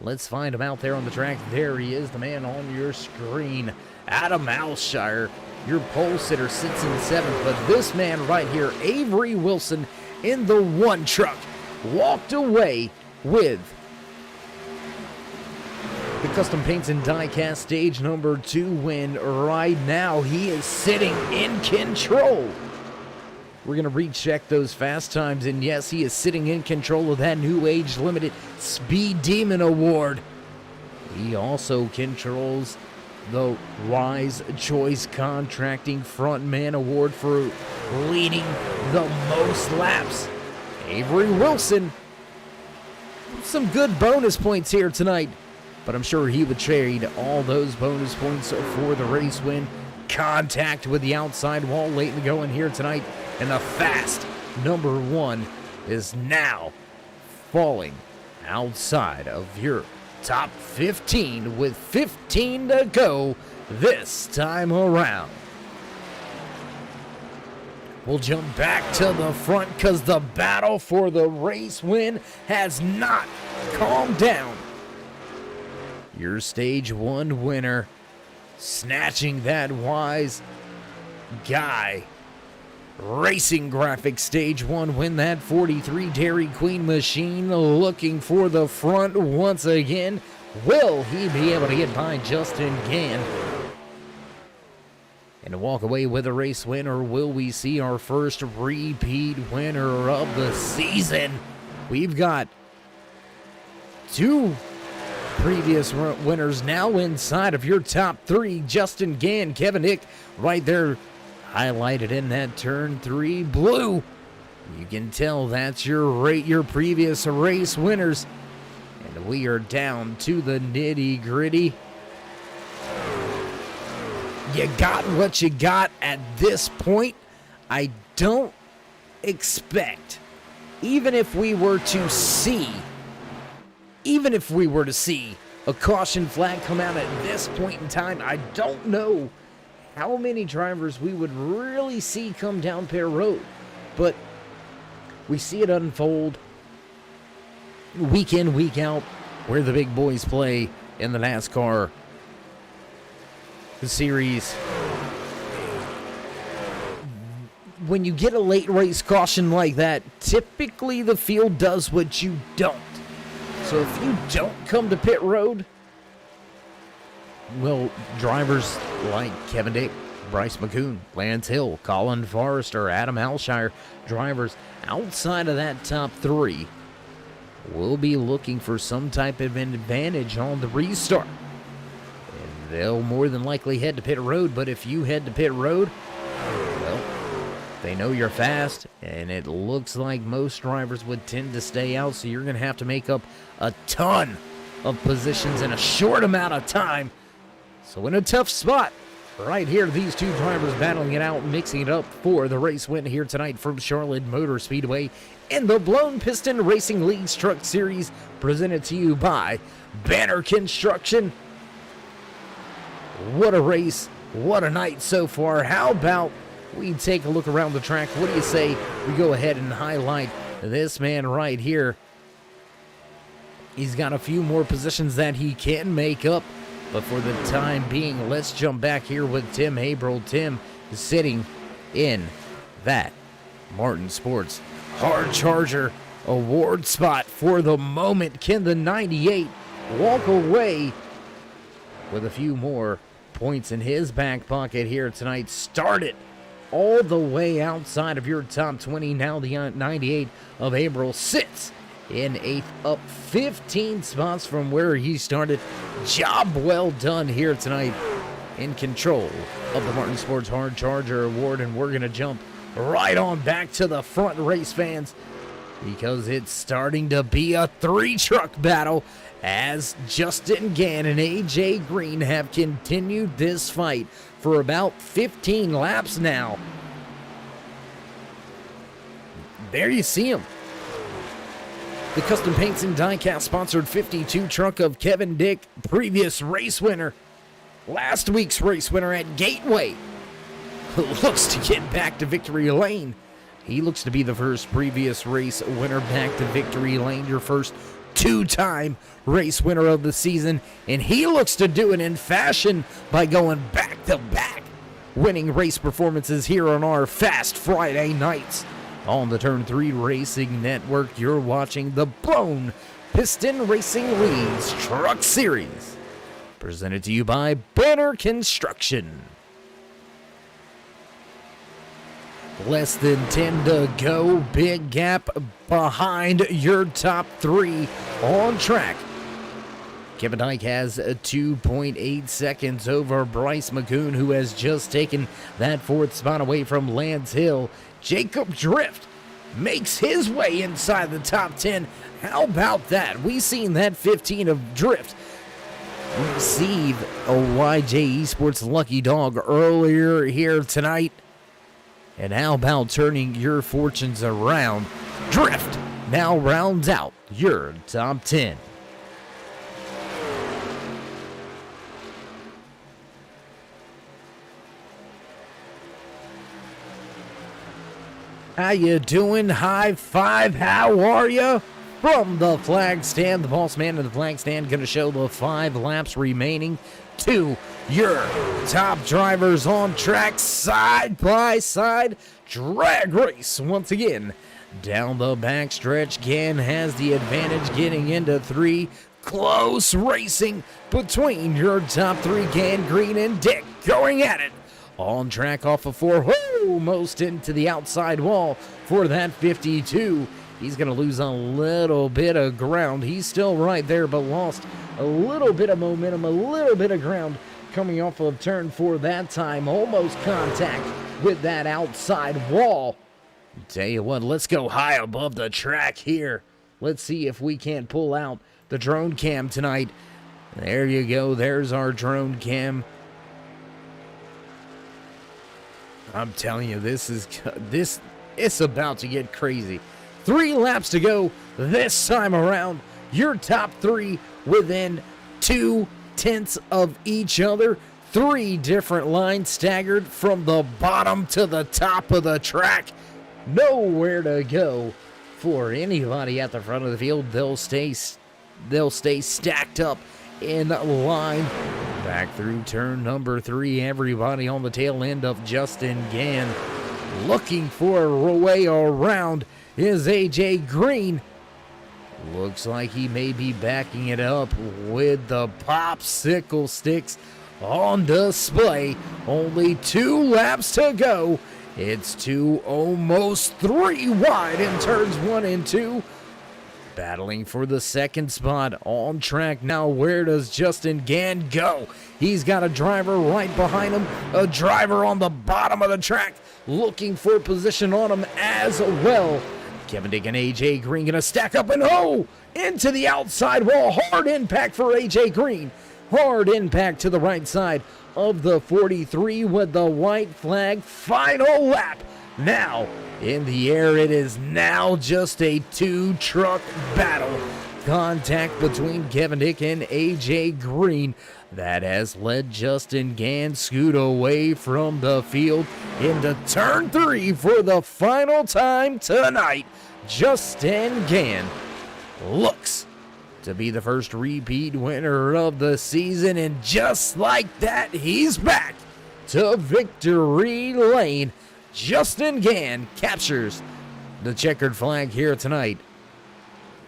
Let's find him out there on the track. There he is, the man on your screen, Adam Alshire. Your pole sitter sits in 7th, but this man right here, Avery Wilson, in the 1 truck, walked away with the custom paints and diecast stage number 2 win. Right now, he is sitting in control. We're going to recheck those fast times, and yes, he is sitting in control of that new age limited Speed Demon Award. He also controls the Wise Choice Contracting Frontman Award for leading the most laps. Avery Wilson, some good bonus points here tonight, but I'm sure he would trade all those bonus points for the race win. Contact with the outside wall late in the going here tonight, and the fast number 1 is now falling outside of your top 15 with 15 to go this time around. We'll jump back to the front because the battle for the race win has not calmed down. Your stage 1 winner, snatching that Wise Guy Racing Graphics stage 1 win, that 43 Dairy Queen machine looking for the front once again. Will he be able to get by Justin Gann and walk away with a race win, or will we see our first repeat winner of the season? We've got 2 previous winners now inside of your top 3. Justin Gann, Kevin Hick right there highlighted in that turn 3 blue. You can tell that's your previous race winners. And we are down to the nitty gritty. You got what you got at this point. I don't expect, even if we were to see a caution flag come out at this point in time, I don't know how many drivers we would really see come down pit road. But we see it unfold week in, week out, where the big boys play in the NASCAR series. when you get a late race caution like that, typically the field does what you don't. So if you don't come to pit road, well, drivers like Kevin Dick, Bryce McCoon, Lance Hill, Colin Forrester, Adam Alshire, drivers outside of that top 3 will be looking for some type of advantage on the restart. And they'll more than likely head to pit road, but if you head to pit road, well, they know you're fast, and it looks like most drivers would tend to stay out, so you're going to have to make up a ton of positions in a short amount of time. So in a tough spot, right here, these two drivers battling it out, mixing it up for the race win here tonight from Charlotte Motor Speedway in the Blown Piston Racing Leagues Truck Series, presented to you by Banner Construction. What a race, what a night so far. How about we take a look around the track? What do you say we go ahead and highlight this man right here? He's got a few more positions that he can make up, but for the time being, let's jump back here with Tim Habrel. Tim is sitting in that Martin Sports Hard Charger award spot for the moment. Can the 98 walk away with a few more points in his back pocket here tonight? Started all the way outside of your top 20. Now the 98 of Habrel sits in 8th, up 15 spots from where he started. Job well done here tonight, in control of the Martin Sports Hard Charger Award. And we're going to jump right on back to the front, race fans, because it's starting to be a 3-truck battle as Justin Gann and AJ Green have continued this fight for about 15 laps now. There you see him. The custom paints and diecast sponsored 52 truck of Kevin Dick, previous race winner, last week's race winner at Gateway, who looks to get back to victory lane. He looks to be the first previous race winner back to victory lane, your first 2-time race winner of the season, and he looks to do it in fashion by going back-to-back winning race performances here on our Fast Friday nights. On the Turn 3 Racing Network, you're watching the Blown Piston Racing Leagues Truck Series, presented to you by Banner Construction. Less than 10 to go, big gap behind your top 3 on track. Kevin Dyke has 2.8 seconds over Bryce McCoon, who has just taken that 4th spot away from Lance Hill. Jacob Drift makes his way inside the top 10. How about that? We seen that 15 of Drift receive a YJ Esports lucky dog earlier here tonight. And how about turning your fortunes around? Drift now rounds out your top 10. How you doing? High five. How are you? From the flag stand, the boss man of the flag stand going to show the 5 laps remaining to your top drivers on track, side by side drag race once again. Down the backstretch, Gann has the advantage getting into 3. Close racing between your top 3, Gann, Green, and Dick going at it. On track off of 4, almost into the outside wall for that 52. He's going to lose a little bit of ground. He's still right there, but lost a little bit of momentum, a little bit of ground coming off of turn 4 that time. Almost contact with that outside wall. Tell you what, let's go high above the track here. Let's see if we can't pull out the drone cam tonight. There you go. There's our drone cam. I'm telling you, it's about to get crazy. 3 laps to go this time around. Your top 3 within 0.2 of each other. 3 different lines staggered from the bottom to the top of the track. Nowhere to go for anybody at the front of the field. They'll stay stacked up in line. Back through turn number 3, everybody on the tail end of Justin Gann. looking for a way around is AJ Green. Looks like he may be backing it up with the popsicle sticks on display. Only 2 laps to go. It's 2, almost 3 wide in turns 1 and 2. Battling for the second spot on track now. Where does Justin Gann go? He's got a driver right behind him, a driver on the bottom of the track looking for position on him as well. Kevin Dick and AJ Green gonna stack up and into the outside wall. Hard impact for AJ Green. Hard impact to the right side of the 43 with the white flag. Final lap now in the air. It is now just a 2-truck battle. Contact between Kevin Dick and AJ Green that has led Justin Gann scoot away from the field into turn 3 for the final time tonight. Justin Gann looks to be the first repeat winner of the season, and just like that, he's back to victory lane. Justin Gann captures the checkered flag here tonight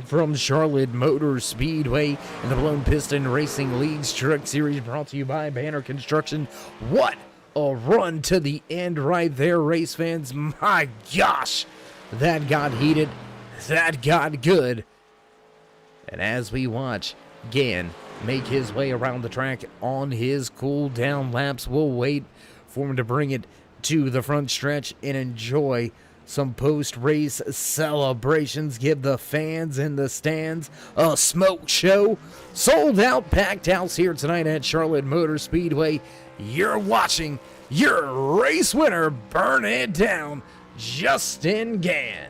from Charlotte Motor Speedway in the Blown Piston Racing League's Truck Series, brought to you by Banner Construction. What a run to the end right there, race fans. My gosh, that got heated. That got good. And as we watch Gann make his way around the track on his cool down laps, we'll wait for him to bring it to the front stretch and enjoy some post-race celebrations. Give the fans in the stands a smoke show. Sold out, packed house here tonight at Charlotte Motor Speedway. You're watching your race winner burn it down, Justin Gann.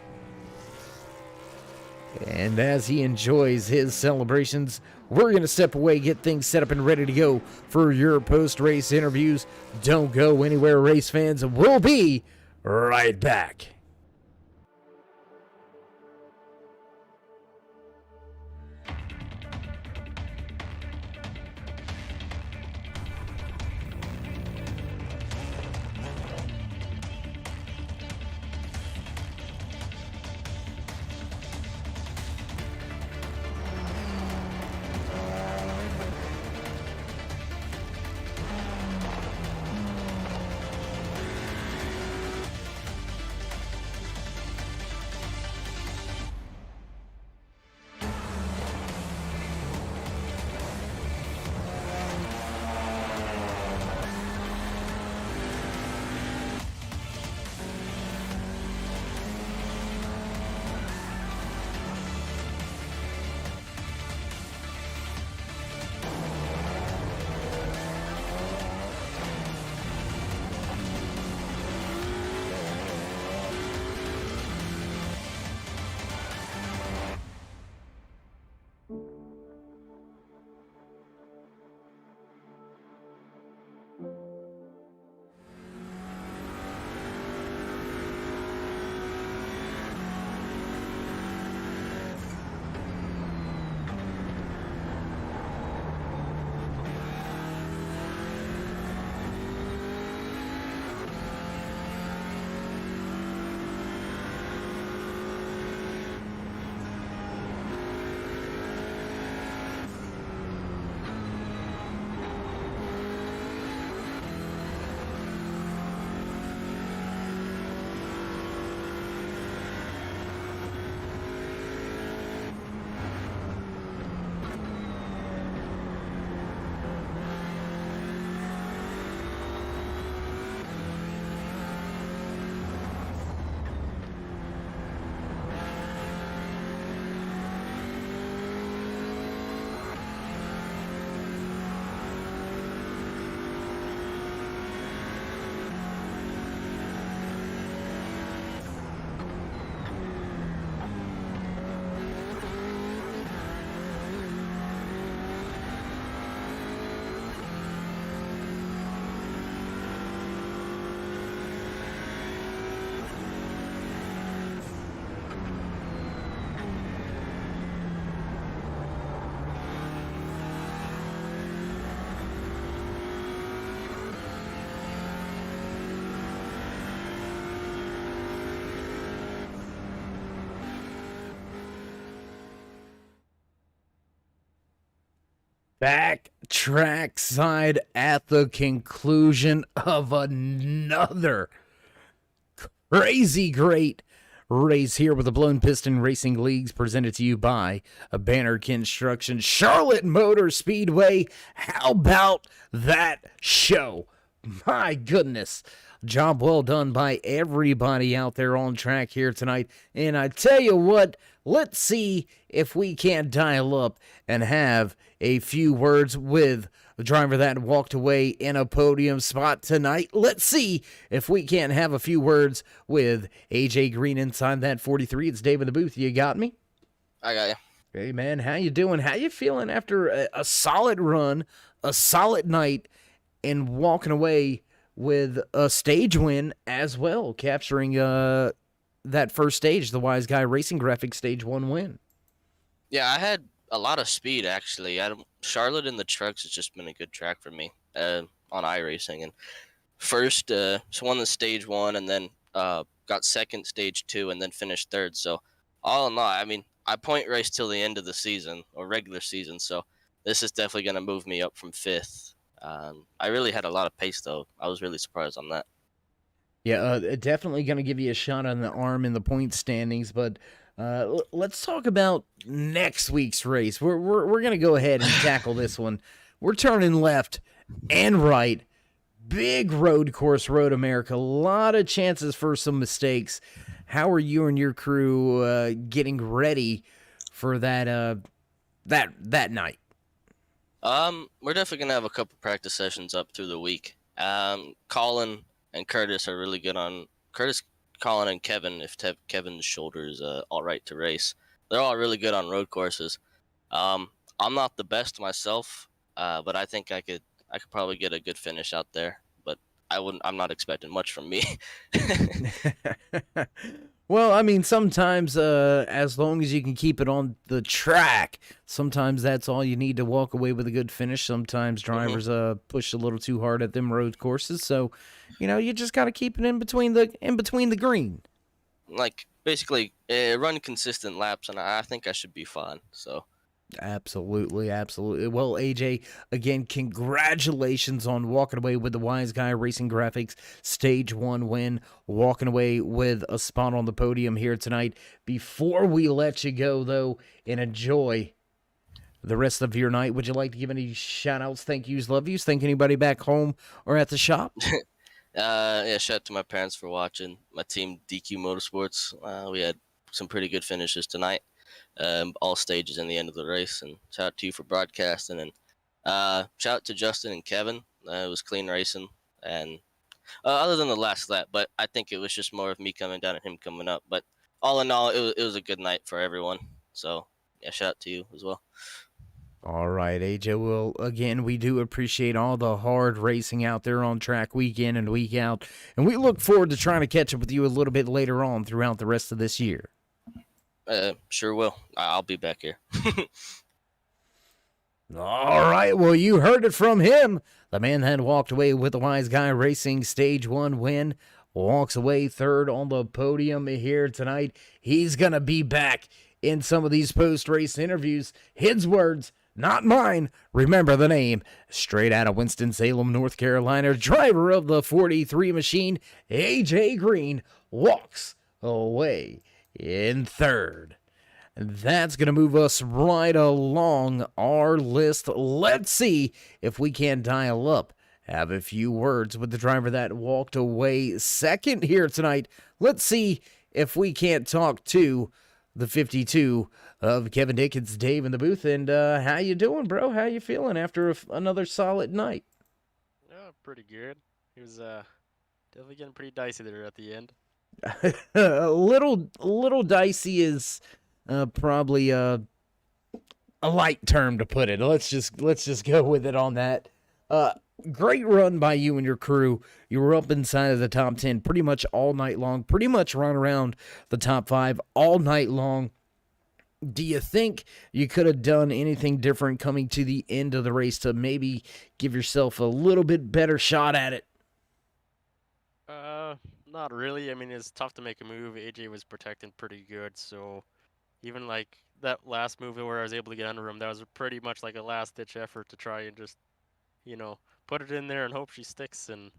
And as he enjoys his celebrations, we're going to step away, get things set up and ready to go for your post-race interviews. Don't go anywhere, race fans. We'll be right back. Back trackside at the conclusion of another crazy great race here with the Blown Piston Racing Leagues, presented to you by a Banner Construction, Charlotte Motor Speedway. How about that show? My goodness. Job well done by everybody out there on track here tonight. And I tell you what, let's see if we can't dial up and have a few words with the driver that walked away in a podium spot tonight. Let's see if we can't have a few words with AJ Green inside that 43. It's Dave in the booth. You got me? I got you. Hey, man, how you doing? How you feeling after a solid run, a solid night, and walking away with a stage win as well, capturing that first stage, the Wise Guy Racing Graphics Stage 1 win? Yeah, I had a lot of speed, actually. Charlotte in the trucks has just been a good track for me on iRacing. And first, so won the stage 1, and then got second stage 2, and then finished third. So all in all, I mean, I point race till the end of the season, or regular season, so this is definitely going to move me up from 5th. I really had a lot of pace, though. I was really surprised on that. Yeah, definitely going to give you a shot on the arm in the point standings, but let's talk about next week's race. We're going to go ahead and tackle this one. We're turning left and right. Big road course, Road America. A lot of chances for some mistakes. How are you and your crew getting ready for that night? We're definitely gonna have a couple practice sessions up through the week. Colin and Curtis are really good on Curtis, Colin, and Kevin. If Kevin's shoulder is all right to race, they're all really good on road courses. I'm not the best myself, but I think I could probably get a good finish out there. But I'm not expecting much from me. Well, I mean, sometimes as long as you can keep it on the track, sometimes that's all you need to walk away with a good finish. Sometimes drivers push a little too hard at them road courses, so you just got to keep it in between the green. Like basically, run consistent laps, and I think I should be fine. So. Absolutely. Well, AJ, again, congratulations on walking away with the Wise Guy Racing Graphics Stage 1 win, walking away with a spot on the podium here tonight. Before we let you go, though, and enjoy the rest of your night, would you like to give any shout-outs, thank yous, love yous, thank anybody back home or at the shop? Yeah, shout out to my parents for watching, my team, DQ Motorsports. We had some pretty good finishes tonight. All stages in the end of the race, and shout out to you for broadcasting, and shout out to Justin and Kevin. It was clean racing, and other than the last lap, but I think it was just more of me coming down and him coming up. But all in all, it was a good night for everyone. So yeah, shout out to you as well. All right, AJ. Well, again, we do appreciate all the hard racing out there on track week in and week out, and we look forward to trying to catch up with you a little bit later on throughout the rest of this year. Sure will. I'll be back here. All right, well, you heard it from him. The man that walked away with the Wise Guy Racing Stage 1 win walks away third on the podium here tonight. He's going to be back in some of these post-race interviews. His words, not mine. Remember the name. Straight out of Winston-Salem, North Carolina, driver of the 43 machine, AJ Green, walks away in third. That's going to move us right along our list. Let's see if we can dial up, have a few words with the driver that walked away second here tonight. Let's see if we can't talk to the 52 of Kevin Dickens, Dave in the booth. And how you doing, bro? How you feeling after another solid night? Yeah, pretty good. It was definitely getting pretty dicey there at the end. A little dicey is probably a light term to put it. Let's just go with it on that. Great run by you and your crew. You were up inside of the top 10 pretty much all night long, pretty much run around the top 5 all night long. Do you think you could have done anything different coming to the end of the race to maybe give yourself a little bit better shot at it? Not really. I mean, it's tough to make a move. AJ was protecting pretty good, so Even like that last move where I was able to get under him, that was pretty much like a last ditch effort to try and just, put it in there and hope she sticks. And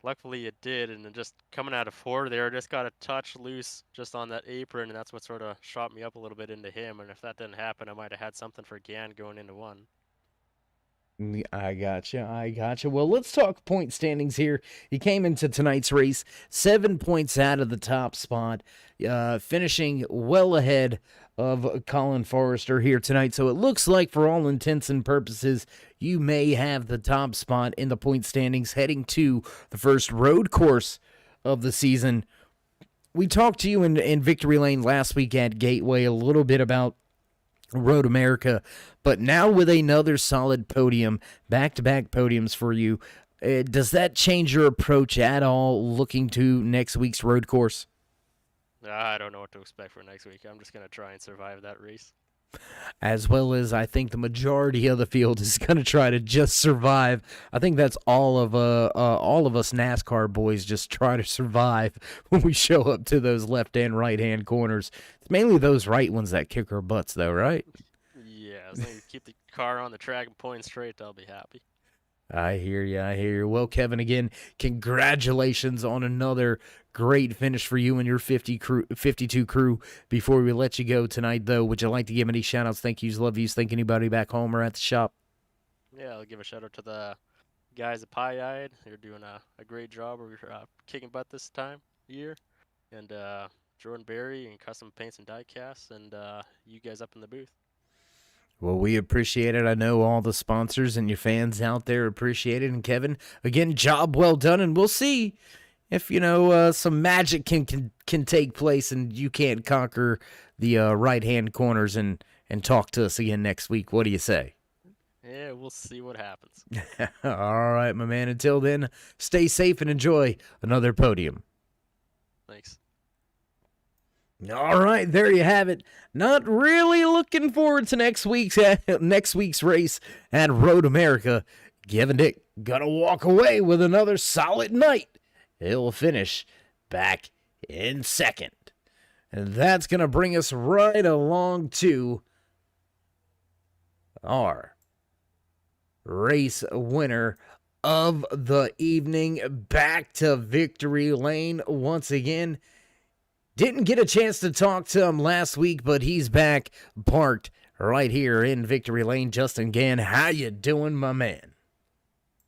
luckily it did. And then just coming out of 4 there, just got a touch loose just on that apron, and that's what sort of shot me up a little bit into him. And if that didn't happen, I might have had something for Gan going into 1. I gotcha. I gotcha. Well, let's talk point standings here. He came into tonight's race 7 points out of the top spot, finishing well ahead of Colin Forrester here tonight. So it looks like, for all intents and purposes, you may have the top spot in the point standings heading to the first road course of the season. We talked to you in Victory Lane last week at Gateway a little bit about Road America, but now with another solid podium, back-to-back podiums for you, does that change your approach at all looking to next week's road course? I don't know what to expect for next week. I'm just going to try and survive that race. As well as I think the majority of the field is going to try to just survive. I think that's all of us NASCAR boys just try to survive when we show up to those left and right hand corners. It's mainly those right ones that kick our butts, though, right? Yeah, as long as you keep the car on the track and point straight, I'll be happy. I hear you. I hear you. Well, Kevin, again, congratulations on another great finish for you and your 52 crew. Before we let you go tonight, though, would you like to give any shout-outs, thank yous, love yous, thank anybody back home or at the shop? Yeah, I'll give a shout out to the guys at Pie Eyed. They're doing a great job. We're kicking butt this time of year. And Jordan Berry and Custom Paints and Diecasts, and you guys up in the booth. Well, we appreciate it. I know all the sponsors and your fans out there appreciate it. And Kevin, again, job well done. And we'll see if, some magic can take place and you can't conquer the right-hand corners and talk to us again next week. What do you say? Yeah, we'll see what happens. All right, my man. Until then, stay safe and enjoy another podium. Thanks. All right, there you have it. Not really looking forward to next week's race at Road America. Kevin Dick gonna walk away with another solid night. He'll finish back in second. And that's gonna bring us right along to our race winner of the evening. Back to Victory Lane once again. Didn't get a chance to talk to him last week, but he's back, parked right here in Victory Lane. Justin Gann, how you doing, my man?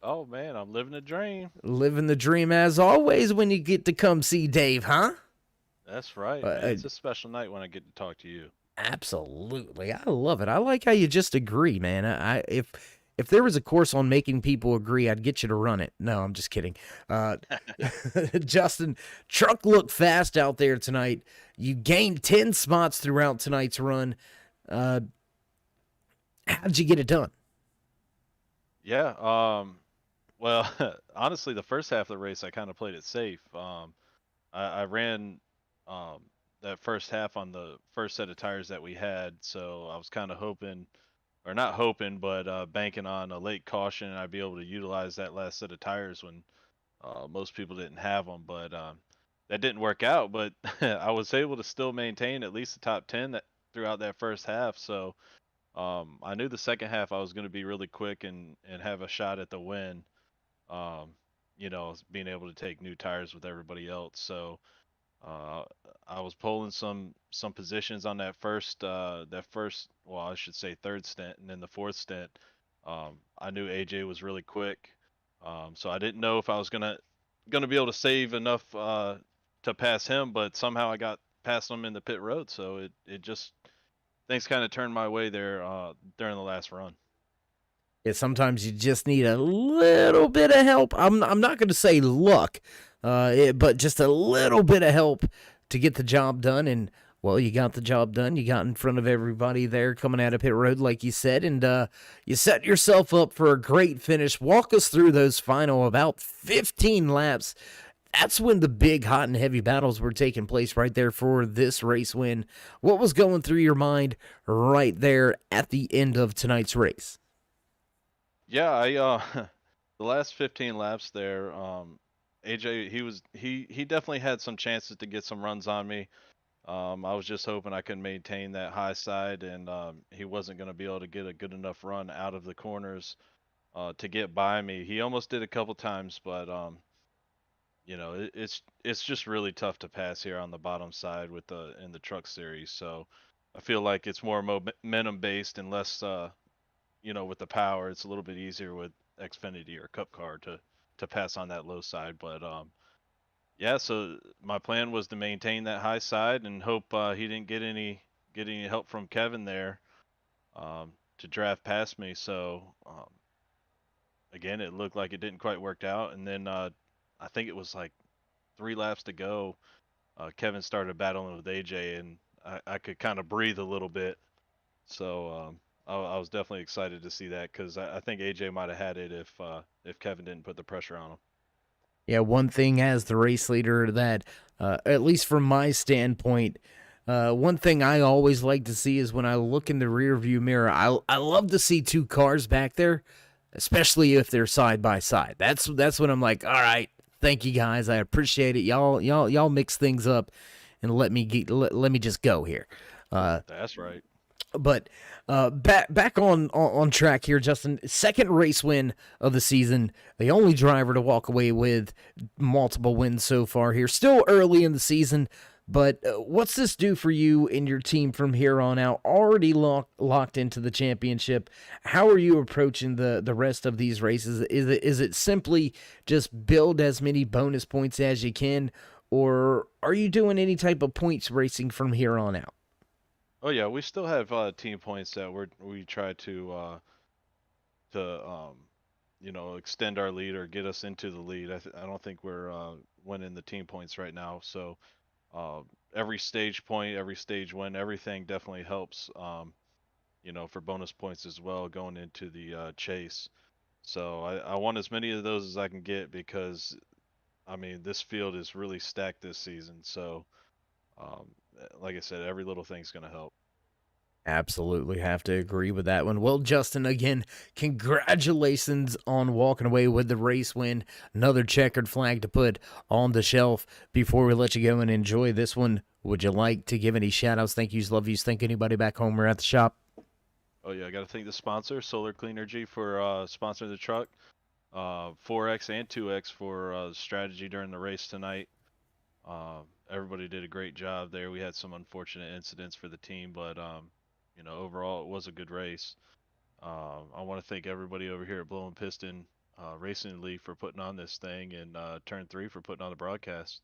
Oh, man, I'm living the dream. Living the dream as always when you get to come see Dave, huh? That's right, man. It's a special night when I get to talk to you. Absolutely. I love it. I like how you just agree, man. If there was a course on making people agree, I'd get you to run it. No, I'm just kidding. Justin, truck looked fast out there tonight. You gained 10 spots throughout tonight's run. How'd you get it done? Yeah, well, honestly, the first half of the race, I kind of played it safe. I ran that first half on the first set of tires that we had, so I was kind of hoping, or not hoping, but banking on a late caution, and I'd be able to utilize that last set of tires when most people didn't have them. But that didn't work out. But I was able to still maintain at least the top 10 throughout that first half. So I knew the second half I was going to be really quick and have a shot at the win. Being able to take new tires with everybody else. So I was pulling some positions on that first, well, I should say third stint, and then the fourth stint, I knew AJ was really quick, so I didn't know if I was gonna be able to save enough to pass him, but somehow I got past him in the pit road, so it just, things kind of turned my way there during the last run. Yeah, sometimes you just need a little bit of help. I'm not going to say luck, but just a little bit of help to get the job done. And, well, you got the job done. You got in front of everybody there coming out of pit road, like you said, and you set yourself up for a great finish. Walk us through those final about 15 laps. That's when the big, hot, and heavy battles were taking place right there for this race win. What was going through your mind right there at the end of tonight's race? Yeah, I the last 15 laps there, AJ, he definitely had some chances to get some runs on me. I was just hoping I could maintain that high side, and he wasn't going to be able to get a good enough run out of the corners to get by me. He almost did a couple times, but it's just really tough to pass here on the bottom side with the in the truck series. So I feel like it's more momentum based and less, with the power. It's a little bit easier with Xfinity or Cup Car to pass on that low side. But yeah, so my plan was to maintain that high side and hope he didn't get any help from Kevin there to draft past me. So again, it looked like it didn't quite work out, and then I think it was like 3 laps to go. Kevin started battling with AJ, and I could kind of breathe a little bit. So I was definitely excited to see that because I think AJ might have had it if Kevin didn't put the pressure on him. Yeah, one thing as the race leader that, at least from my standpoint, one thing I always like to see is when I look in the rear view mirror, I love to see two cars back there, especially if they're side by side. That's when I'm like, all right, thank you guys, I appreciate it. Y'all mix things up and let me just go here. That's right. But back on track here, Justin. Second race win of the season. The only driver to walk away with multiple wins so far here. Still early in the season, but what's this do for you and your team from here on out? Already locked into the championship. How are you approaching the rest of these races? Is it simply just build as many bonus points as you can, or are you doing any type of points racing from here on out? Oh yeah, we still have team points that we try to extend our lead or get us into the lead. I don't think we're winning the team points right now. So every stage point, every stage win, everything definitely helps. For bonus points as well going into the chase. So I want as many of those as I can get because I mean this field is really stacked this season. So like I said, every little thing's going to help. Absolutely have to agree with that one. Well, Justin, again, congratulations on walking away with the race win. Another checkered flag to put on the shelf. Before we let you go and enjoy this one, would you like to give any shout-outs, thank yous, love yous, thank anybody back home or at the shop? Oh yeah, I got to thank the sponsor, Solar Cleanergy, for sponsoring the truck. 4X and 2X for strategy during the race tonight. Everybody did a great job there. We had some unfortunate incidents for the team, but overall it was a good race. I want to thank everybody over here at Blowing Piston Racing League for putting on this thing, and Turn 3 for putting on the broadcast.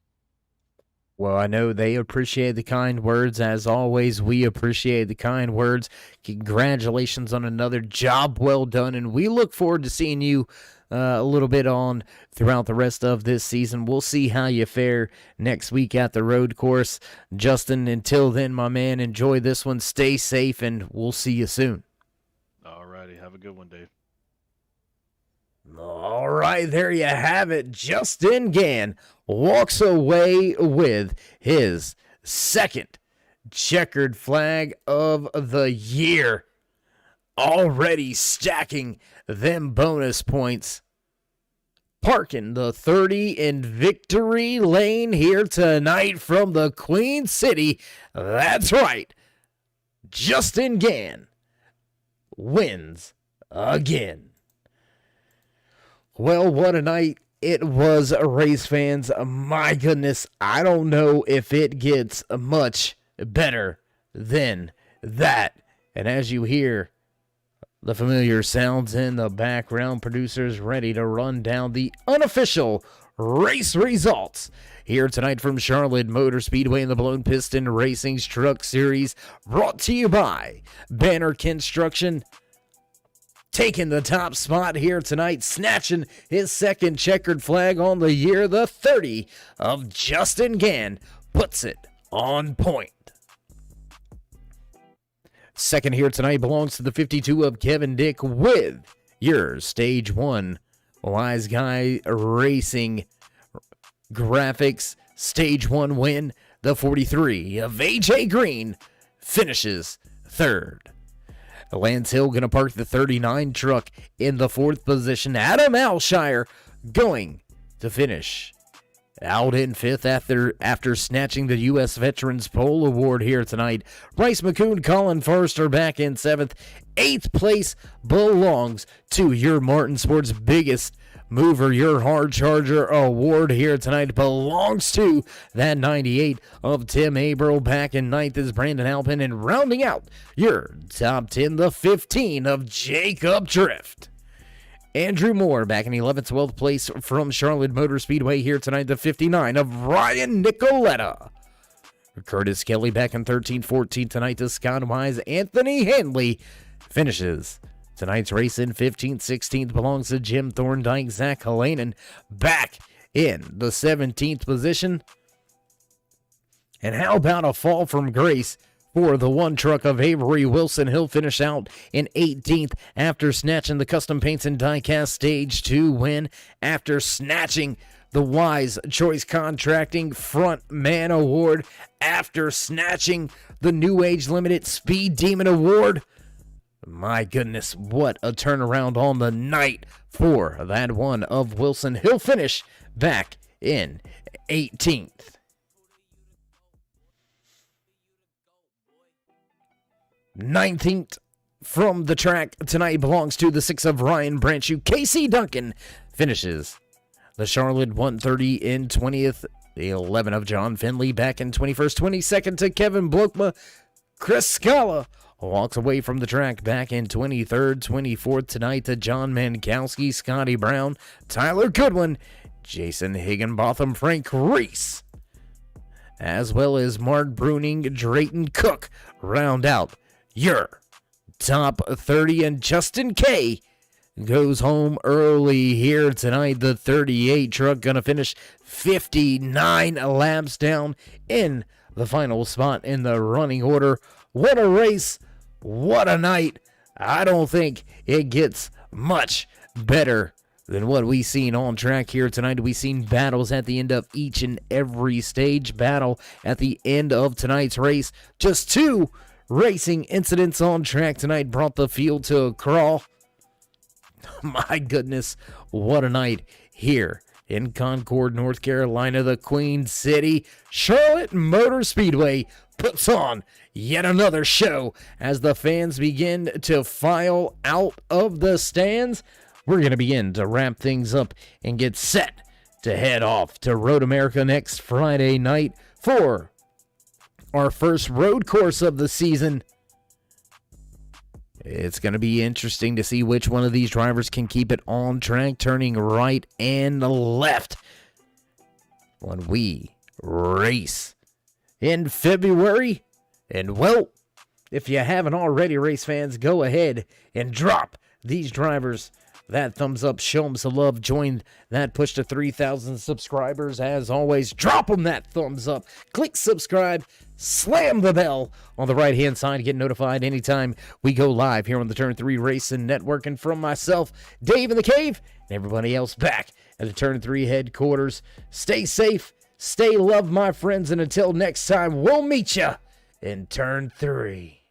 Well, I know they appreciate the kind words. As always, we appreciate the kind words. Congratulations on another job well done, and we look forward to seeing you a little bit on throughout the rest of this season. We'll see how you fare next week at the road course. Justin, until then, my man, enjoy this one. Stay safe, and we'll see you soon. All righty. Have a good one, Dave. All right, there you have it. Justin Gann walks away with his second checkered flag of the year. Already stacking them bonus points. Parking the 30 in victory lane here tonight from the Queen City. That's right. Justin Gann wins again. Well, what a night it was, race fans. My goodness, I don't know if it gets much better than that. And as you hear the familiar sounds in the background, producers ready to run down the unofficial race results here tonight from Charlotte Motor Speedway in the Blown Piston Racing's Truck Series, brought to you by Banner Construction. Taking the top spot here tonight, snatching his second checkered flag on the year, the 30 of Justin Gann puts it on point. Second here tonight belongs to the 52 of Kevin Dick with your Stage 1 Wise Guy Racing Graphics Stage 1 win. The 43 of AJ Green finishes third. Lance Hill going to park the 39 truck in the fourth position. Adam Alshire going to finish Out in fifth after snatching the U.S. Veterans Pole Award here tonight. Bryce McCoon, Colin Forrester back in seventh. Eighth place belongs to your Martin Sports biggest mover, your hard charger award here tonight belongs to that 98 of Tim Averill. Back in ninth is Brandon Alpin, and rounding out your top 10, the 15 of Jacob Drift. Andrew Moore back in 11th, 12th place from Charlotte Motor Speedway here tonight, the 59 of Ryan Nicoletta. Curtis Kelly back in 13th, 14th tonight to Scott Wise. Anthony Hanley finishes tonight's race in 15th, 16th belongs to Jim Thorndike. Zach Halanen back in the 17th position. And how about a fall from grace for the one truck of Avery Wilson? He'll finish out in 18th after snatching the Custom Paints and Diecast Stage 2 win, after snatching the Wise Choice Contracting Front Man Award, after snatching the New Age Limited Speed Demon Award. My goodness, what a turnaround on the night for that one of Wilson. He'll finish back in 18th. 19th from the track tonight belongs to the 6 of Ryan Branchew. Casey Duncan finishes the Charlotte 130 in 20th. The 11 of John Finley back in 21st. 22nd to Kevin Blokma. Chris Scala walks away from the track back in 23rd. 24th tonight to John Mankowski, Scotty Brown, Tyler Goodwin, Jason Higginbotham, Frank Reese, as well as Mark Bruning, Drayton Cook round out your top 30. And Justin Kay goes home early here tonight. The 38 truck gonna finish 59 laps down in the final spot in the running order. What a race, what a night. I don't think it gets much better than what we seen on track here tonight. We seen battles at the end of each and every stage. Battle at the end of tonight's race. Just 2 racing incidents on track tonight brought the field to a crawl. My goodness, what a night here in Concord, North Carolina. The Queen City Charlotte Motor Speedway puts on yet another show as the fans begin to file out of the stands. We're going to begin to wrap things up and get set to head off to Road America next Friday night for our first road course of the season. It's going to be interesting to see which one of these drivers can keep it on track, turning right and left when we race in February. And, well, if you haven't already, race fans, go ahead and drop these drivers that thumbs up. Show them some love. Join that push to 3,000 subscribers. As always, drop them that thumbs up. Click subscribe. Slam the bell on the right-hand side to get notified anytime we go live here on the Turn 3 Racing Network. And from myself, Dave in the Cave, and everybody else back at the Turn 3 headquarters, stay safe, stay loved, my friends, and until next time, we'll meet you in Turn 3.